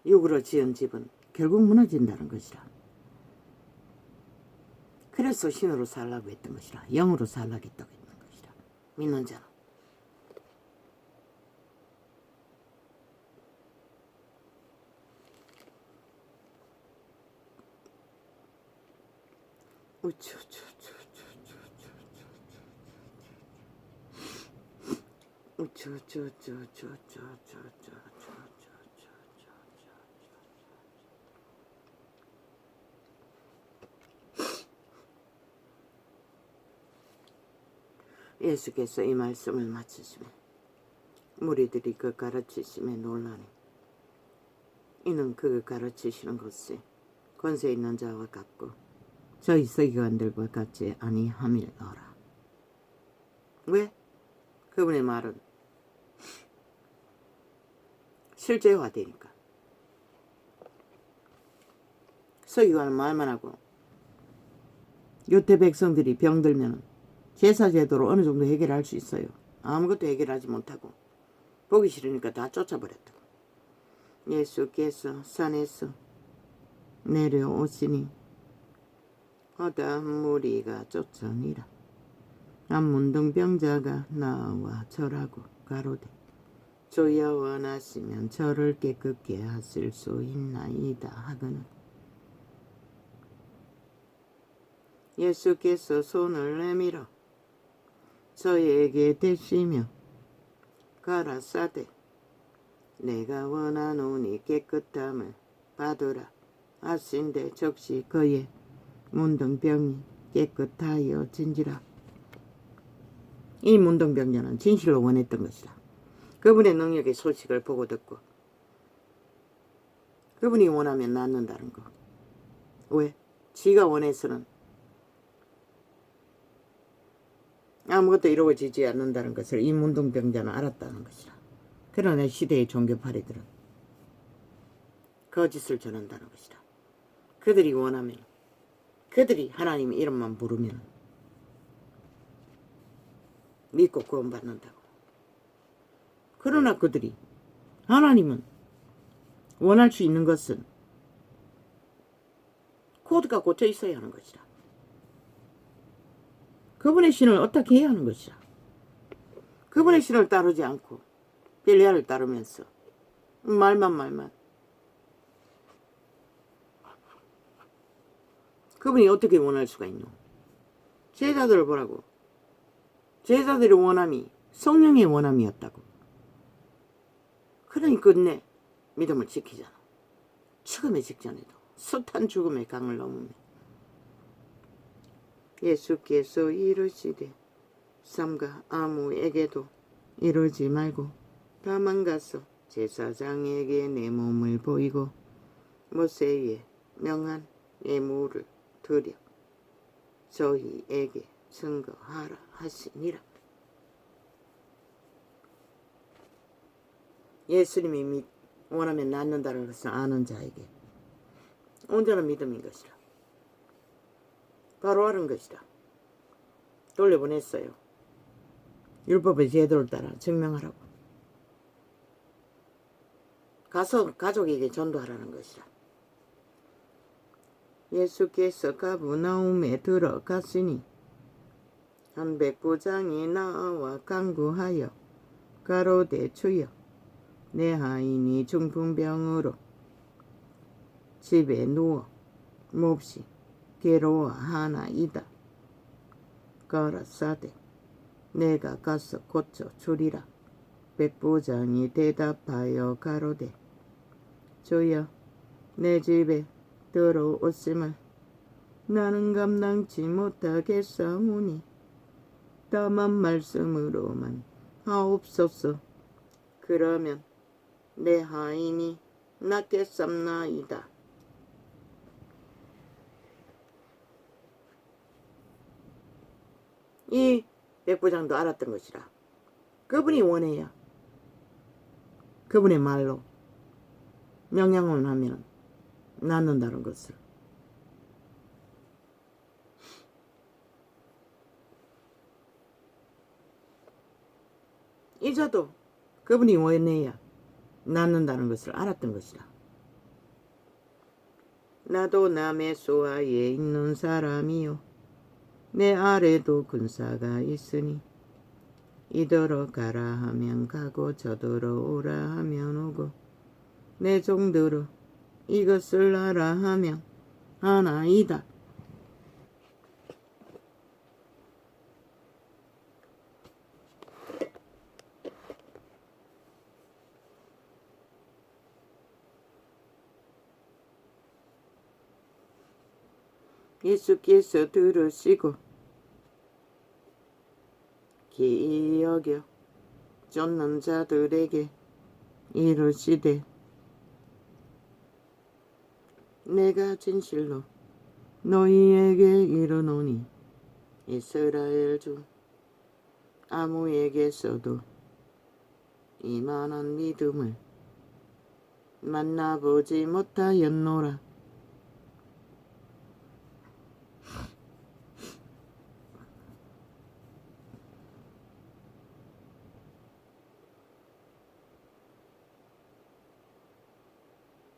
육으로 지은 집은 결국 무너진다는 것이라. 그래서 신으로 살라고 했던 것이라. 영으로 살라겠다고 했던 것이라. 믿는 자는. 예수께서 이 말씀을 마치시며 무리들이 그 가르치심에 놀라니 이는 그 가르치시는 것이 권세 있는 자와 같고 저희 서기관들과 같지 아니함이더라. 왜? 그분의 말은 실제화되니까. 서기관은 말만 하고 요태 백성들이 병들면 제사제도로 어느 정도 해결할 수 있어요. 아무것도 해결하지 못하고 보기 싫으니까 다 쫓아버렸다. 예수께서 산에서 내려오시니 허다 무리가 쫓아니라. 한 문둥병자가 나와 절하고 가로되 주여 원하시면 저를 깨끗게 하실 수 있나이다 하거늘 예수께서 손을 내밀어 저에게 대시며 가라사대 내가 원하노니 깨끗함을 받으라 하신데 즉시 그의 문둥병이 깨끗하여진지라. 이 문둥병자는 진실로 원했던 것이라. 그분의 능력의 소식을 보고 듣고 그분이 원하면 낫는다는 거. 왜? 지가 원해서는 아무것도 이루어지지 않는다는 것을 이 문둥병자는 알았다는 것이라. 그러나 시대의 종교파리들은 거짓을 전한다는 것이라. 그들이 원하면, 그들이 하나님 이름만 부르면 믿고 구원받는다고. 그러나 그들이 하나님은 원할 수 있는 것은 코드가 꽂혀 있어야 하는 것이라. 그분의 신을 어떻게 해야 하는 것이라. 그분의 신을 따르지 않고 벨리알을 따르면서 말만 그분이 어떻게 원할 수가 있노. 제자들을 보라고. 제자들의 원함이 성령의 원함이었다고. 그러니 끝내 믿음을 지키잖아. 죽음의 직전에도 숱한 죽음의 강을 넘으며 예수께서 이르시되 삼가 아무에게도 이르지 말고 다만 가서 제사장에게 내 몸을 보이고 모세의 명한 예물을 드려 저희에게 증거하라 하시니라. 예수님이 원하면 낫는다는 것을 아는 자에게 온전한 믿음인 것이라. 바로 아는 것이라. 돌려보냈어요. 율법의 제도를 따라 증명하라고. 가서 가족에게 전도하라는 것이라. 예수께서 가브나움에 들어가시니 한 백부장이 나와 간구하여 가로되 주여 내 하인이 중풍병으로 집에 누워 몹시 괴로워하나이다. 가라사대 내가 가서 고쳐주리라. 백부장이 대답하여 가로되 주여 내 집에 들어오심을 나는 감당치 못하겠사오니 다만 말씀으로만 하옵소서. 그러면 내 하인이 낫겠삼나이다. 이 백부장도 알았던 것이라. 그분이 원해야 그분의 말로 명령을 하면 낫는다는 것을. 이자도 그분이 원해야 낫는다는 것을 알았던 것이라. 나도 남의 수하에 있는 사람이요 내 아래도 군사가 있으니 이더러 가라 하면 가고 저더러 오라 하면 오고 내 종들어 이것을 하라 하면 하나이다. 예수께서 들으시고 기이 여겨 쫓는 자들에게 이르시되 내가 진실로 너희에게 이르노니 이스라엘 중 아무에게서도 이만한 믿음을 만나보지 못하였노라.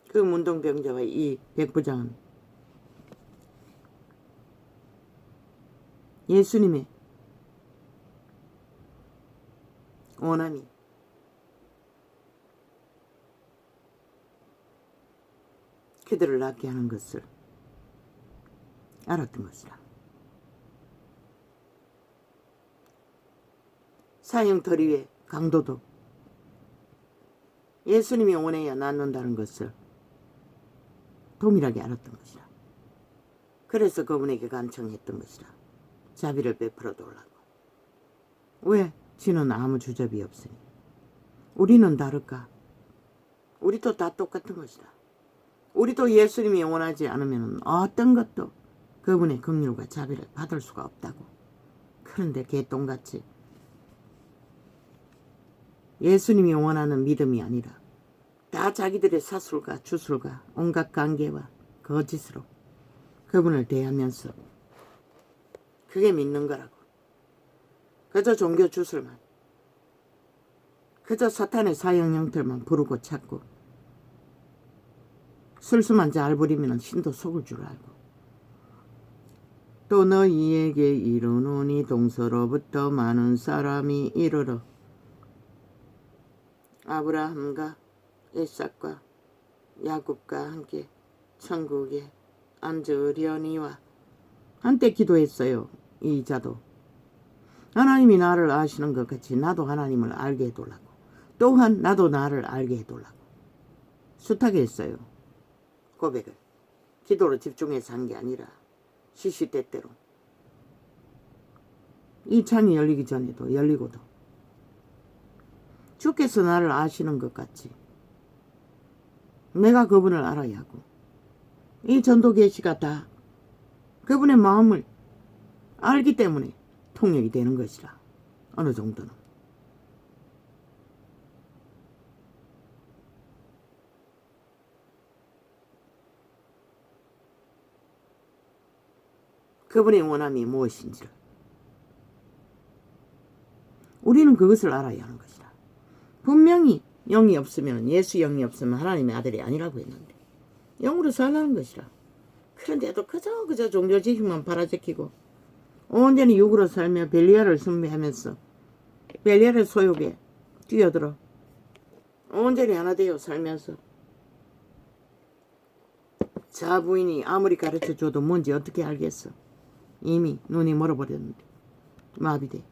그 문둥병자와 이 백부장은 예수님의 원함이 그들을 낫게 하는 것을 알았던 것이라. 사형터리의 강도도 예수님이 원해야 낫는다는 것을 동일하게 알았던 것이라. 그래서 그분에게 간청했던 것이라. 자비를 베풀어 달라고. 왜? 지는 아무 주접이 없으니. 우리는 다를까? 우리도 다 똑같은 것이라. 우리도 예수님이 원하지 않으면 어떤 것도 그분의 긍휼과 자비를 받을 수가 없다고. 그런데 개똥같이 예수님이 원하는 믿음이 아니라 다 자기들의 사술과 주술과 온갖 관계와 거짓으로 그분을 대하면서 그게 믿는 거라고. 그저 종교 주술만, 그저 사탄의 사형 형태만 부르고 찾고 술수만 잘 부리면 신도 속을 줄 알고. 또 너희에게 이르노니 동서로부터 많은 사람이 이르러 아브라함과 이삭과 야곱과 함께 천국에 앉으려니와 한때 기도했어요. 이 자도 하나님이 나를 아시는 것 같이 나도 하나님을 알게 해달라고. 또한 나도 나를 알게 해달라고. 숱하게 했어요. 고백을. 기도로 집중해서 한 게 아니라 시시때때로. 이 창이 열리기 전에도 열리고도 주께서 나를 아시는 것 같이 내가 그분을 알아야 하고 이 전도 계시가 다 그분의 마음을 알기 때문에 통역이 되는 것이라. 어느 정도는. 그분의 원함이 무엇인지를 우리는 그것을 알아야 하는 것이라. 분명히 영이 없으면, 예수 영이 없으면 하나님의 아들이 아니라고 했는데 영으로 살라는 것이라. 그런데도 그저 종교 지식만 팔아제키고 온전히 육으로 살며 벨리알을 숭배하면서 벨리알의 소욕에 뛰어들어 온전히 하나 되어 살면서 자부인이 아무리 가르쳐줘도 뭔지 어떻게 알겠어. 이미 눈이 멀어버렸는데 마비돼.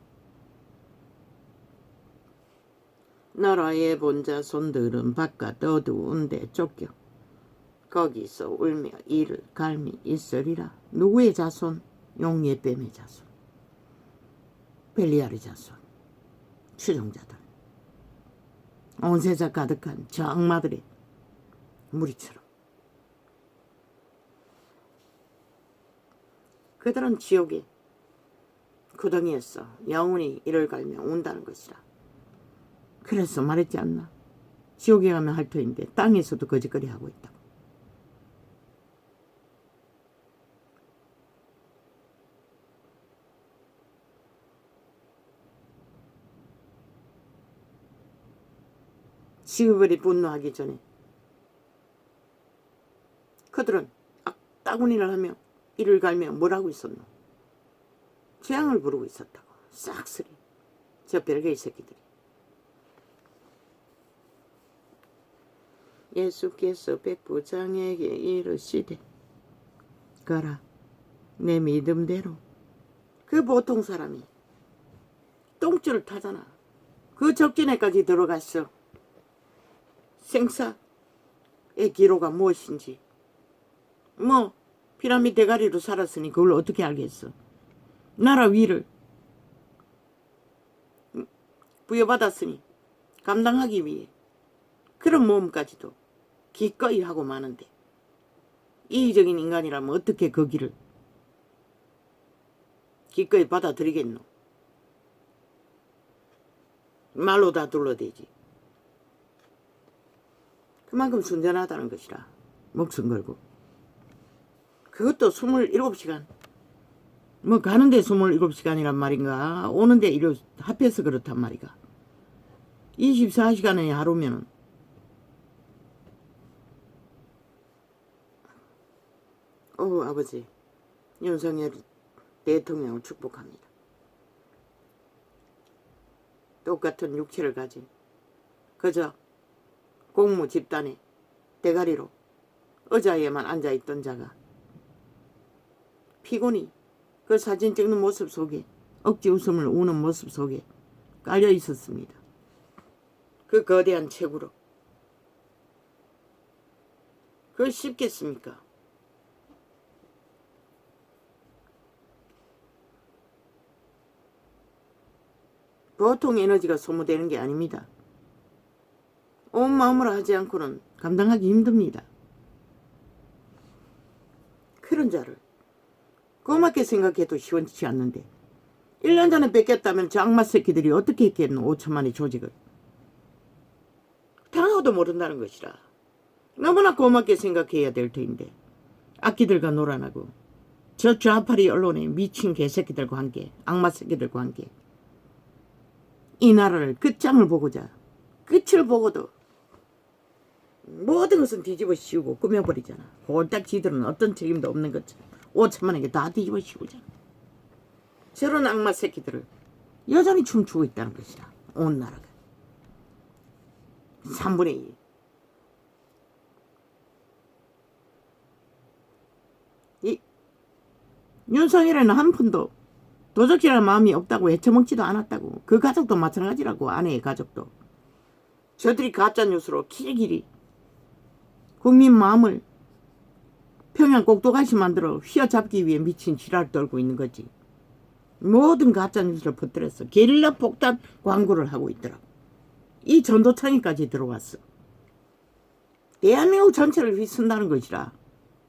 나라의 본자 손들은 바깥 어두운 데 쫓겨 거기서 울며 이를 갈미 있으리라. 누구의 자손? 용예뱀의 자손, 벨리알의 자손, 추종자들, 온 세상 가득한 저 악마들의 무리처럼. 그들은 지옥의 구덩이에서 영원히 이를 갈며 운다는 것이라. 그래서 말했지 않나? 지옥에 가면 할 터인데 땅에서도 거짓거리 하고 있다고. 지구별이 분노하기 전에 그들은 악다구니를 하며 이를 갈며 뭘 하고 있었노? 재앙을 부르고 있었다고. 싹쓸이. 저 별개의 새끼들이. 예수께서 백부장에게 이르시되 가라 내 믿음대로. 그 보통 사람이 똥줄을 타잖아. 그 적진에까지 들어갔어. 생사의 기로가 무엇인지. 뭐 피라미드 대가리로 살았으니 그걸 어떻게 알겠어. 나라 위를 부여받았으니 감당하기 위해 그런 모험까지도 기꺼이 하고 마는데 이기적인 인간이라면 어떻게 그 길을 기꺼이 받아들이겠노. 말로 다 둘러대지. 그만큼 순전하다는 것이라. 목숨 걸고. 그것도 27시간. 뭐 가는데 27시간이란 말인가. 오는데 이러 합해서 그렇단 말이가. 24시간의 하루면은 아버지 윤석열 대통령을 축복합니다. 똑같은 육체를 가진 그저 공무 집단의 대가리로 의자에만 앉아있던 자가 피곤히 그 사진 찍는 모습 속에 억지 웃음을 우는 모습 속에 깔려 있었습니다. 그 거대한 체구로. 그걸 쉽겠습니까? 보통 에너지가 소모되는 게 아닙니다. 온 마음으로 하지 않고는 감당하기 힘듭니다. 그런 자를 고맙게 생각해도 시원치 않는데 1년 전에 뺏겼다면 저 악마 새끼들이 어떻게 했겠노. 5천만의 조직을. 당하고도 모른다는 것이라. 너무나 고맙게 생각해야 될 터인데 악기들과 놀아나고 저 좌파리 언론의 미친 개새끼들과 함께 악마 새끼들과 함께 이 나라를 끝장을 보고자 끝을 보고도 모든 것은 뒤집어 씌우고 꾸며버리잖아. 홀딱 지들은 어떤 책임도 없는 것처럼 5천만에게 다 뒤집어 씌우잖아. 저런 악마 새끼들을 여전히 춤추고 있다는 것이다. 온 나라가 3분의 2. 이 윤석열에는 한 푼도 도적질할 마음이 없다고 헤쳐먹지도 않았다고. 그 가족도 마찬가지라고. 아내의 가족도. 저들이 가짜뉴스로 길길이 국민 마음을 평양 꼭두가시 만들어 휘어잡기 위해 미친 지랄을 떨고 있는 거지. 모든 가짜뉴스를 퍼뜨려서 게릴라 폭탄 광고를 하고 있더라고. 이 전도창에까지 들어왔어. 대한민국 전체를 휘쓴다는 것이라.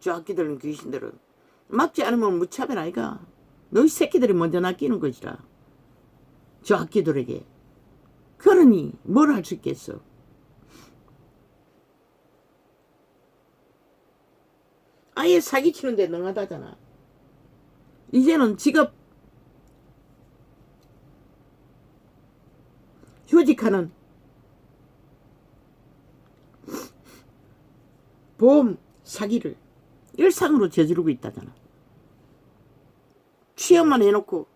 저 악기들은 귀신들은 막지 않으면 무차별 아이가. 너희 새끼들이 먼저 낚이는 것이라. 저 악기들에게. 그러니 뭘 할 수 있겠어. 아예 사기치는데 능하다잖아. 이제는 직업 휴직하는 보험 사기를 일상으로 저지르고 있다잖아. 취업만 해놓고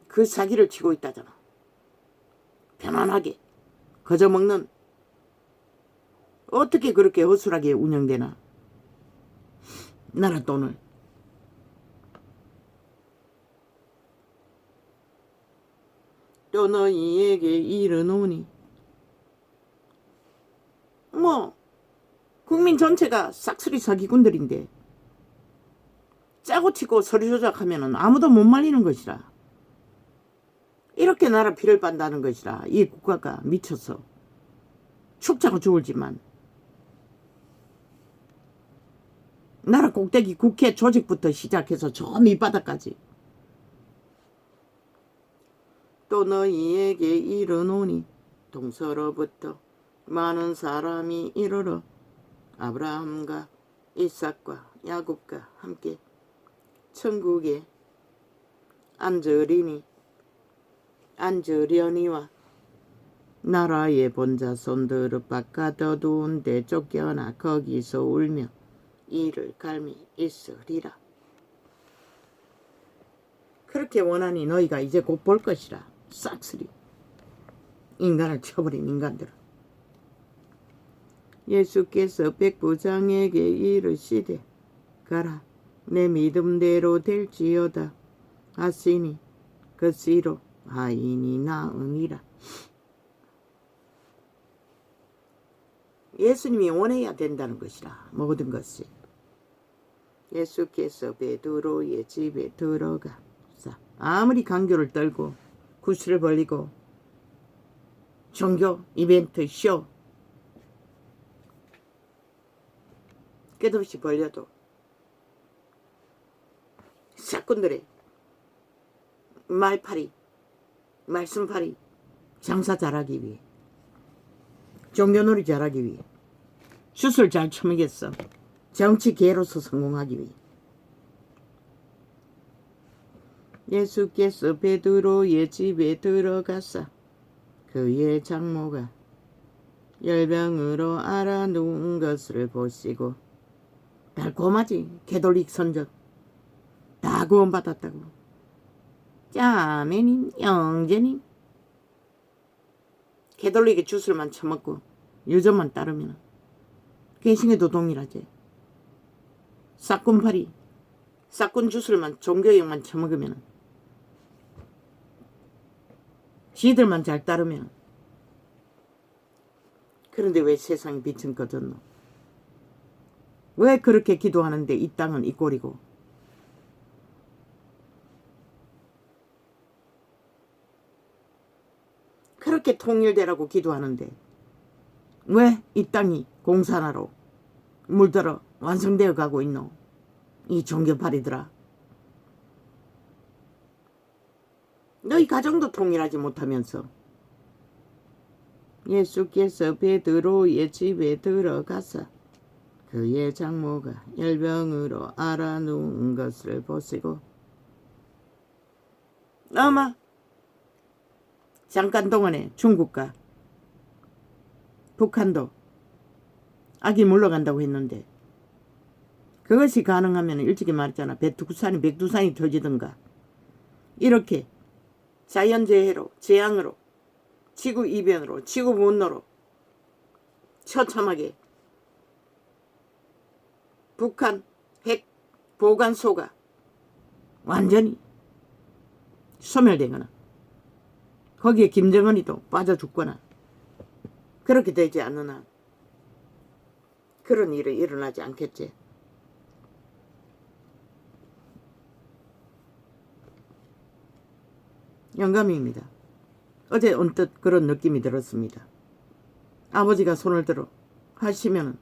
그 사기를 치고 있다잖아. 편안하게 거저 먹는. 어떻게 그렇게 허술하게 운영되나. 나라 돈을. 또 너희에게 이르노니. 뭐 국민 전체가 싹쓸이 사기꾼들인데 짜고 치고 서류 조작하면 아무도 못 말리는 것이라. 이렇게 나라 피를 빤다는 것이라. 이 국가가 미쳐서 축자고 죽을지만 나라 꼭대기 국회 조직부터 시작해서 저 밑바닥까지. 또 너희에게 이르노니 동서로부터 많은 사람이 이르러 아브라함과 이삭과 야곱과 함께 천국에 앉으려니와 나라의 본자손들을 바꿔두은 데 쫓겨나 거기서 울며 이를 갈미 있으리라. 그렇게 원하니 너희가 이제 곧 볼 것이라. 싹쓸이 인간을 쳐버린 인간들은. 예수께서 백부장에게 이르시되 가라 내 믿음대로 될지어다 하시니 그 씨로 하인이 나으니라. 예수님이 원해야 된다는 것이라. 모든 것이. 예수께서 베드로의 집에 들어가사 아무리 강교를 떨고 구슬을 벌리고 종교 이벤트 쇼 끝없이 벌려도 사꾼들의 말팔이 말씀팔이 장사 잘하기 위해 종교놀이 잘하기 위해 슛을 잘 쳐먹였어. 정치 개로서 성공하기 위해. 예수께서 베드로의 집에 들어가사 그의 장모가 열병으로 앓아누운 것을 보시고 달콤하지. 캐톨릭 선전 다 구원받았다고. 자매님 영재님 캐톨릭의 주술만 처먹고 유전만 따르면 개신에도 동일하지. 싹군팔이 싹군 주술만 종교형만 처먹으면 지들만 잘 따르면. 그런데 왜 세상에 빛은 꺼졌노? 왜 그렇게 기도하는데 이 땅은 이 꼴이고 그렇게 통일되라고 기도하는데 왜 이 땅이 공산화로 물들어 완성되어 가고 있노? 이 종교파리들아. 너희 가정도 통일하지 못하면서. 예수께서 베드로의 집에 들어가사 그의 장모가 열병으로 앓아누운 것을 보시고 아마 잠깐 동안에 중국과 북한도 악이 물러간다고 했는데 그것이 가능하면 일찍이 말했잖아. 백두산이 터지든가 이렇게 자연재해로 재앙으로 지구이변으로 지구분노로 처참하게 북한 핵 보관소가 완전히 소멸되거나 거기에 김정은이도 빠져 죽거나 그렇게 되지 않는 한 그런 일이 일어나지 않겠지. 영감입니다. 어제 언뜻 그런 느낌이 들었습니다. 아버지가 손을 들어 하시면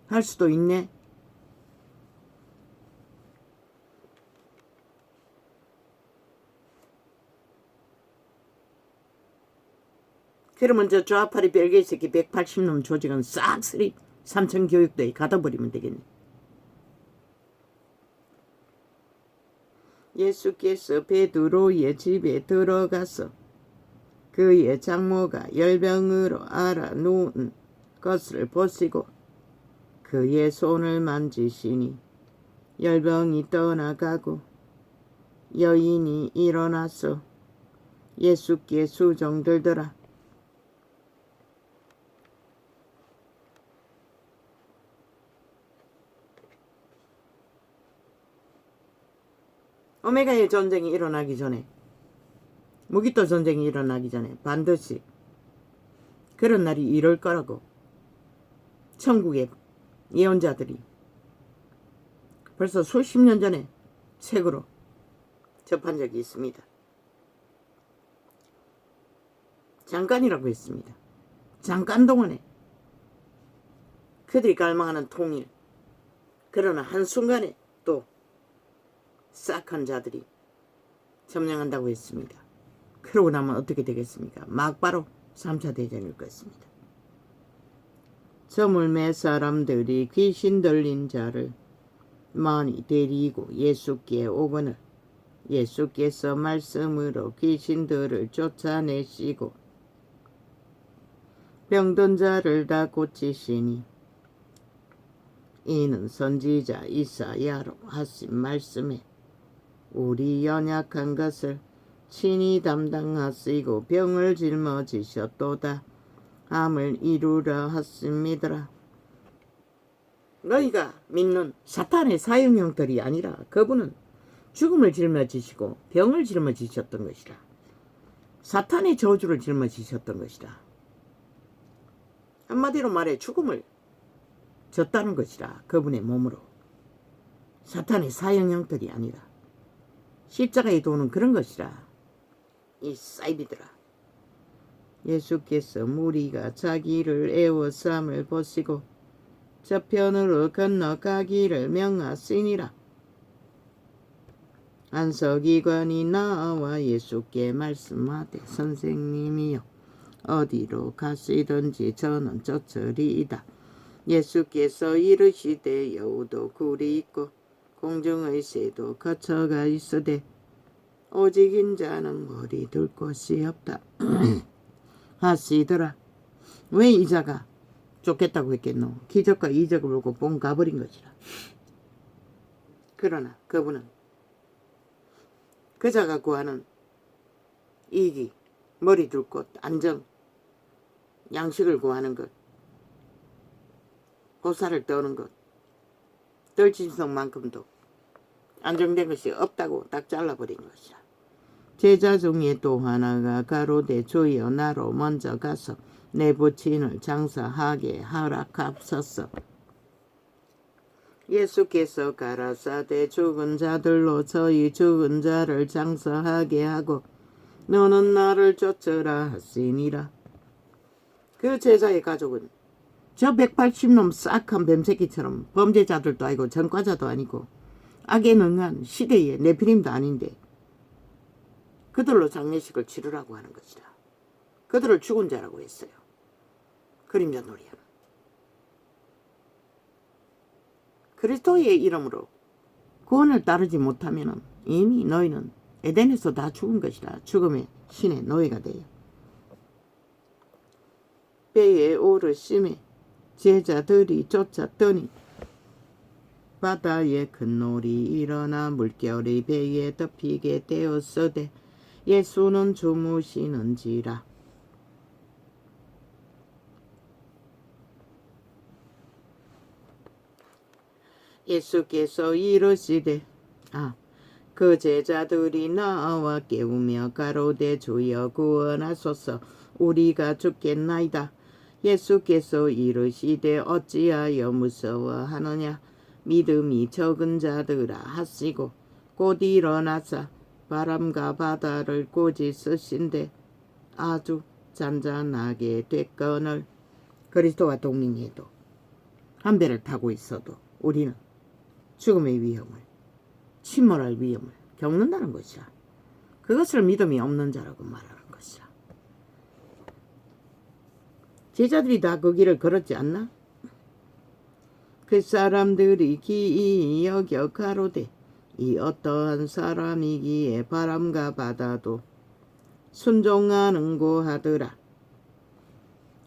할 수도 있네. 그러면 저 좌파리 벨기에 새끼 180놈 조직은 싹쓸이 삼천교육대에 가둬버리면 되겠네. 예수께서 베드로의 집에 들어가서 그의 장모가 열병으로 앓아누운 것을 보시고 그의 손을 만지시니 열병이 떠나가고 여인이 일어나서 예수께 수종들더라. 오메가의 전쟁이 일어나기 전에 무기토 전쟁이 일어나기 전에 반드시 그런 날이 이럴 거라고 천국의 예언자들이 벌써 수십 년 전에 책으로 접한 적이 있습니다. 잠깐이라고 했습니다. 잠깐 동안에 그들이 갈망하는 통일, 그러나 한순간에 또 싹한 자들이 점령한다고 했습니다. 그러고 나면 어떻게 되겠습니까? 막바로 3차 대전일 것입니다. 점을 매 사람들이 귀신 들린 자를 많이 데리고 예수께 오거늘 예수께서 말씀으로 귀신들을 쫓아내시고 병든 자를 다 고치시니 이는 선지자 이사야로 하신 말씀에 우리 연약한 것을 친히 담당하시고 병을 짊어지셨도다. 함을 이루려 하십니다라. 너희가 믿는 사탄의 사형형들이 아니라 그분은 죽음을 짊어지시고 병을 짊어지셨던 것이라. 사탄의 저주를 짊어지셨던 것이라. 한마디로 말해 죽음을 졌다는 것이라. 그분의 몸으로. 사탄의 사형형들이 아니라 십자가에 도는 그런 것이라. 이 사이비들아. 예수께서 무리가 자기를 애워싸움을 보시고 저편으로 건너가기를 명하시니라. 안서기관이 나와 예수께 말씀하되 선생님이여 어디로 가시든지 저는 쫓으리이다. 예수께서 이르시되 여우도 굴이 있고 공중의 새도 거처가 있으되 오직 인자는 머리 둘 곳이 없다. 하시더라. 왜 이자가 쫓겠다고 했겠노? 기적과 이적을 보고 뽕 가버린 것이라. 그러나 그분은 그자가 구하는 이익이 머리 둘 곳, 안정, 양식을 구하는 것, 보살을 떠는 것, 떨짐승만큼도 안정된 것이 없다고 딱 잘라버린 것이라. 제자 중에 또 하나가 가로되 주여 나로 먼저 가서 내 부친을 장사하게 허락하소서. 예수께서 가라사대 죽은 자들로 저희 죽은 자를 장사하게 하고 너는 나를 쫓으라 하시니라. 그 제자의 가족은 저 180놈 싹한 뱀새끼처럼 범죄자들도 아니고 전과자도 아니고 악에 능한 시대의 네피림도 아닌데 그들로 장례식을 치르라고 하는 것이라. 그들을 죽은 자라고 했어요. 그림자 놀이하는. 그리스도의 이름으로 구원을 따르지 못하면 이미 너희는 에덴에서 다 죽은 것이라. 죽음의 신의 노예가 되어 배에 오르심에 제자들이 쫓았더니 바다에 큰 놀이 일어나 물결이 배에 덮이게 되었으되 예수는 주무시는지라. 예수께서 이르시되 그 제자들이 나와 깨우며 가로되 주여 구원하소서 우리가 죽겠나이다. 예수께서 이르시되 어찌하여 무서워하느냐 믿음이 적은 자들아 하시고 곧 일어나사 바람과 바다를 꾸짖으신데 아주 잔잔하게 됐거늘. 그리스도와 동행해도 한 배를 타고 있어도 우리는 죽음의 위험을 침몰할 위험을 겪는다는 것이라. 그것을 믿음이 없는 자라고 말하는 것이라. 제자들이 다 그 길을 걸었지 않나? 그 사람들이 기이 여겨 가로되 이 어떠한 사람이기에 바람과 바다도 순종하는고 하더라.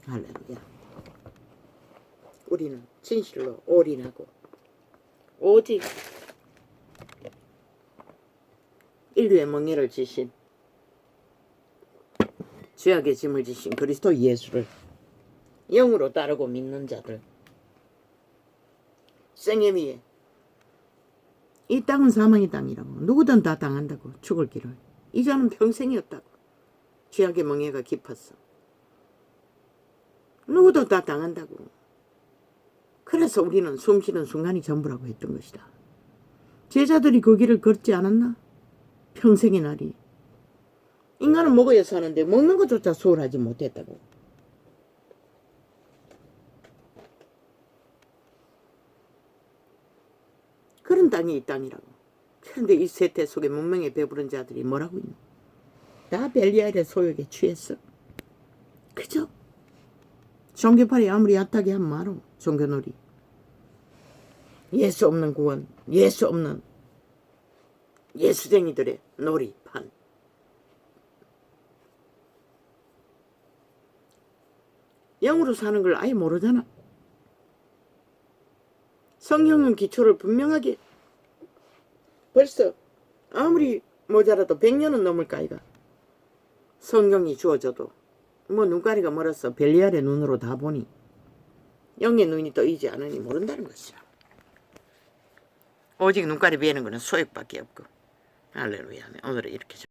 할렐루야. 우리는 진실로 올인하고 오직 인류의 멍에를 지신 죄악의 짐을 지신 그리스도 예수를 영으로 따르고 믿는 자들, 생애 위에 이 땅은 사망의 땅이라고 누구든 다 당한다고. 죽을 길을 이자는 평생이었다고. 죄악의 멍에가 깊었어. 누구도 다 당한다고. 그래서 우리는 숨쉬는 순간이 전부라고 했던 것이다. 제자들이 그 길을 걷지 않았나? 평생의 날이. 인간은 먹어야 사는데 먹는 것조차 수월하지 못했다고. 그런 땅이 이 땅이라고. 그런데 이 세태 속에 문명에 배부른 자들이 뭐라고 있노? 다 벨리알의 소욕에 취했어. 그죠? 종교팔이 아무리 얕하게 하면 말어. 종교놀이. 예수 없는 구원, 예수 없는 예수쟁이들의 놀이판. 영으로 사는 걸 아예 모르잖아. 성경은 기초를 분명하게 벌써 아무리 모자라도 100년은 넘을까 이가. 성경이 주어져도 뭐 눈가리가 멀어서 벨리알의 눈으로 다 보니 영의 눈이 떠이지 않으니 모른다는 것이야. 오직 눈가리 베는 거는 소욕밖에 없고. 할렐루야. 오늘은 이렇게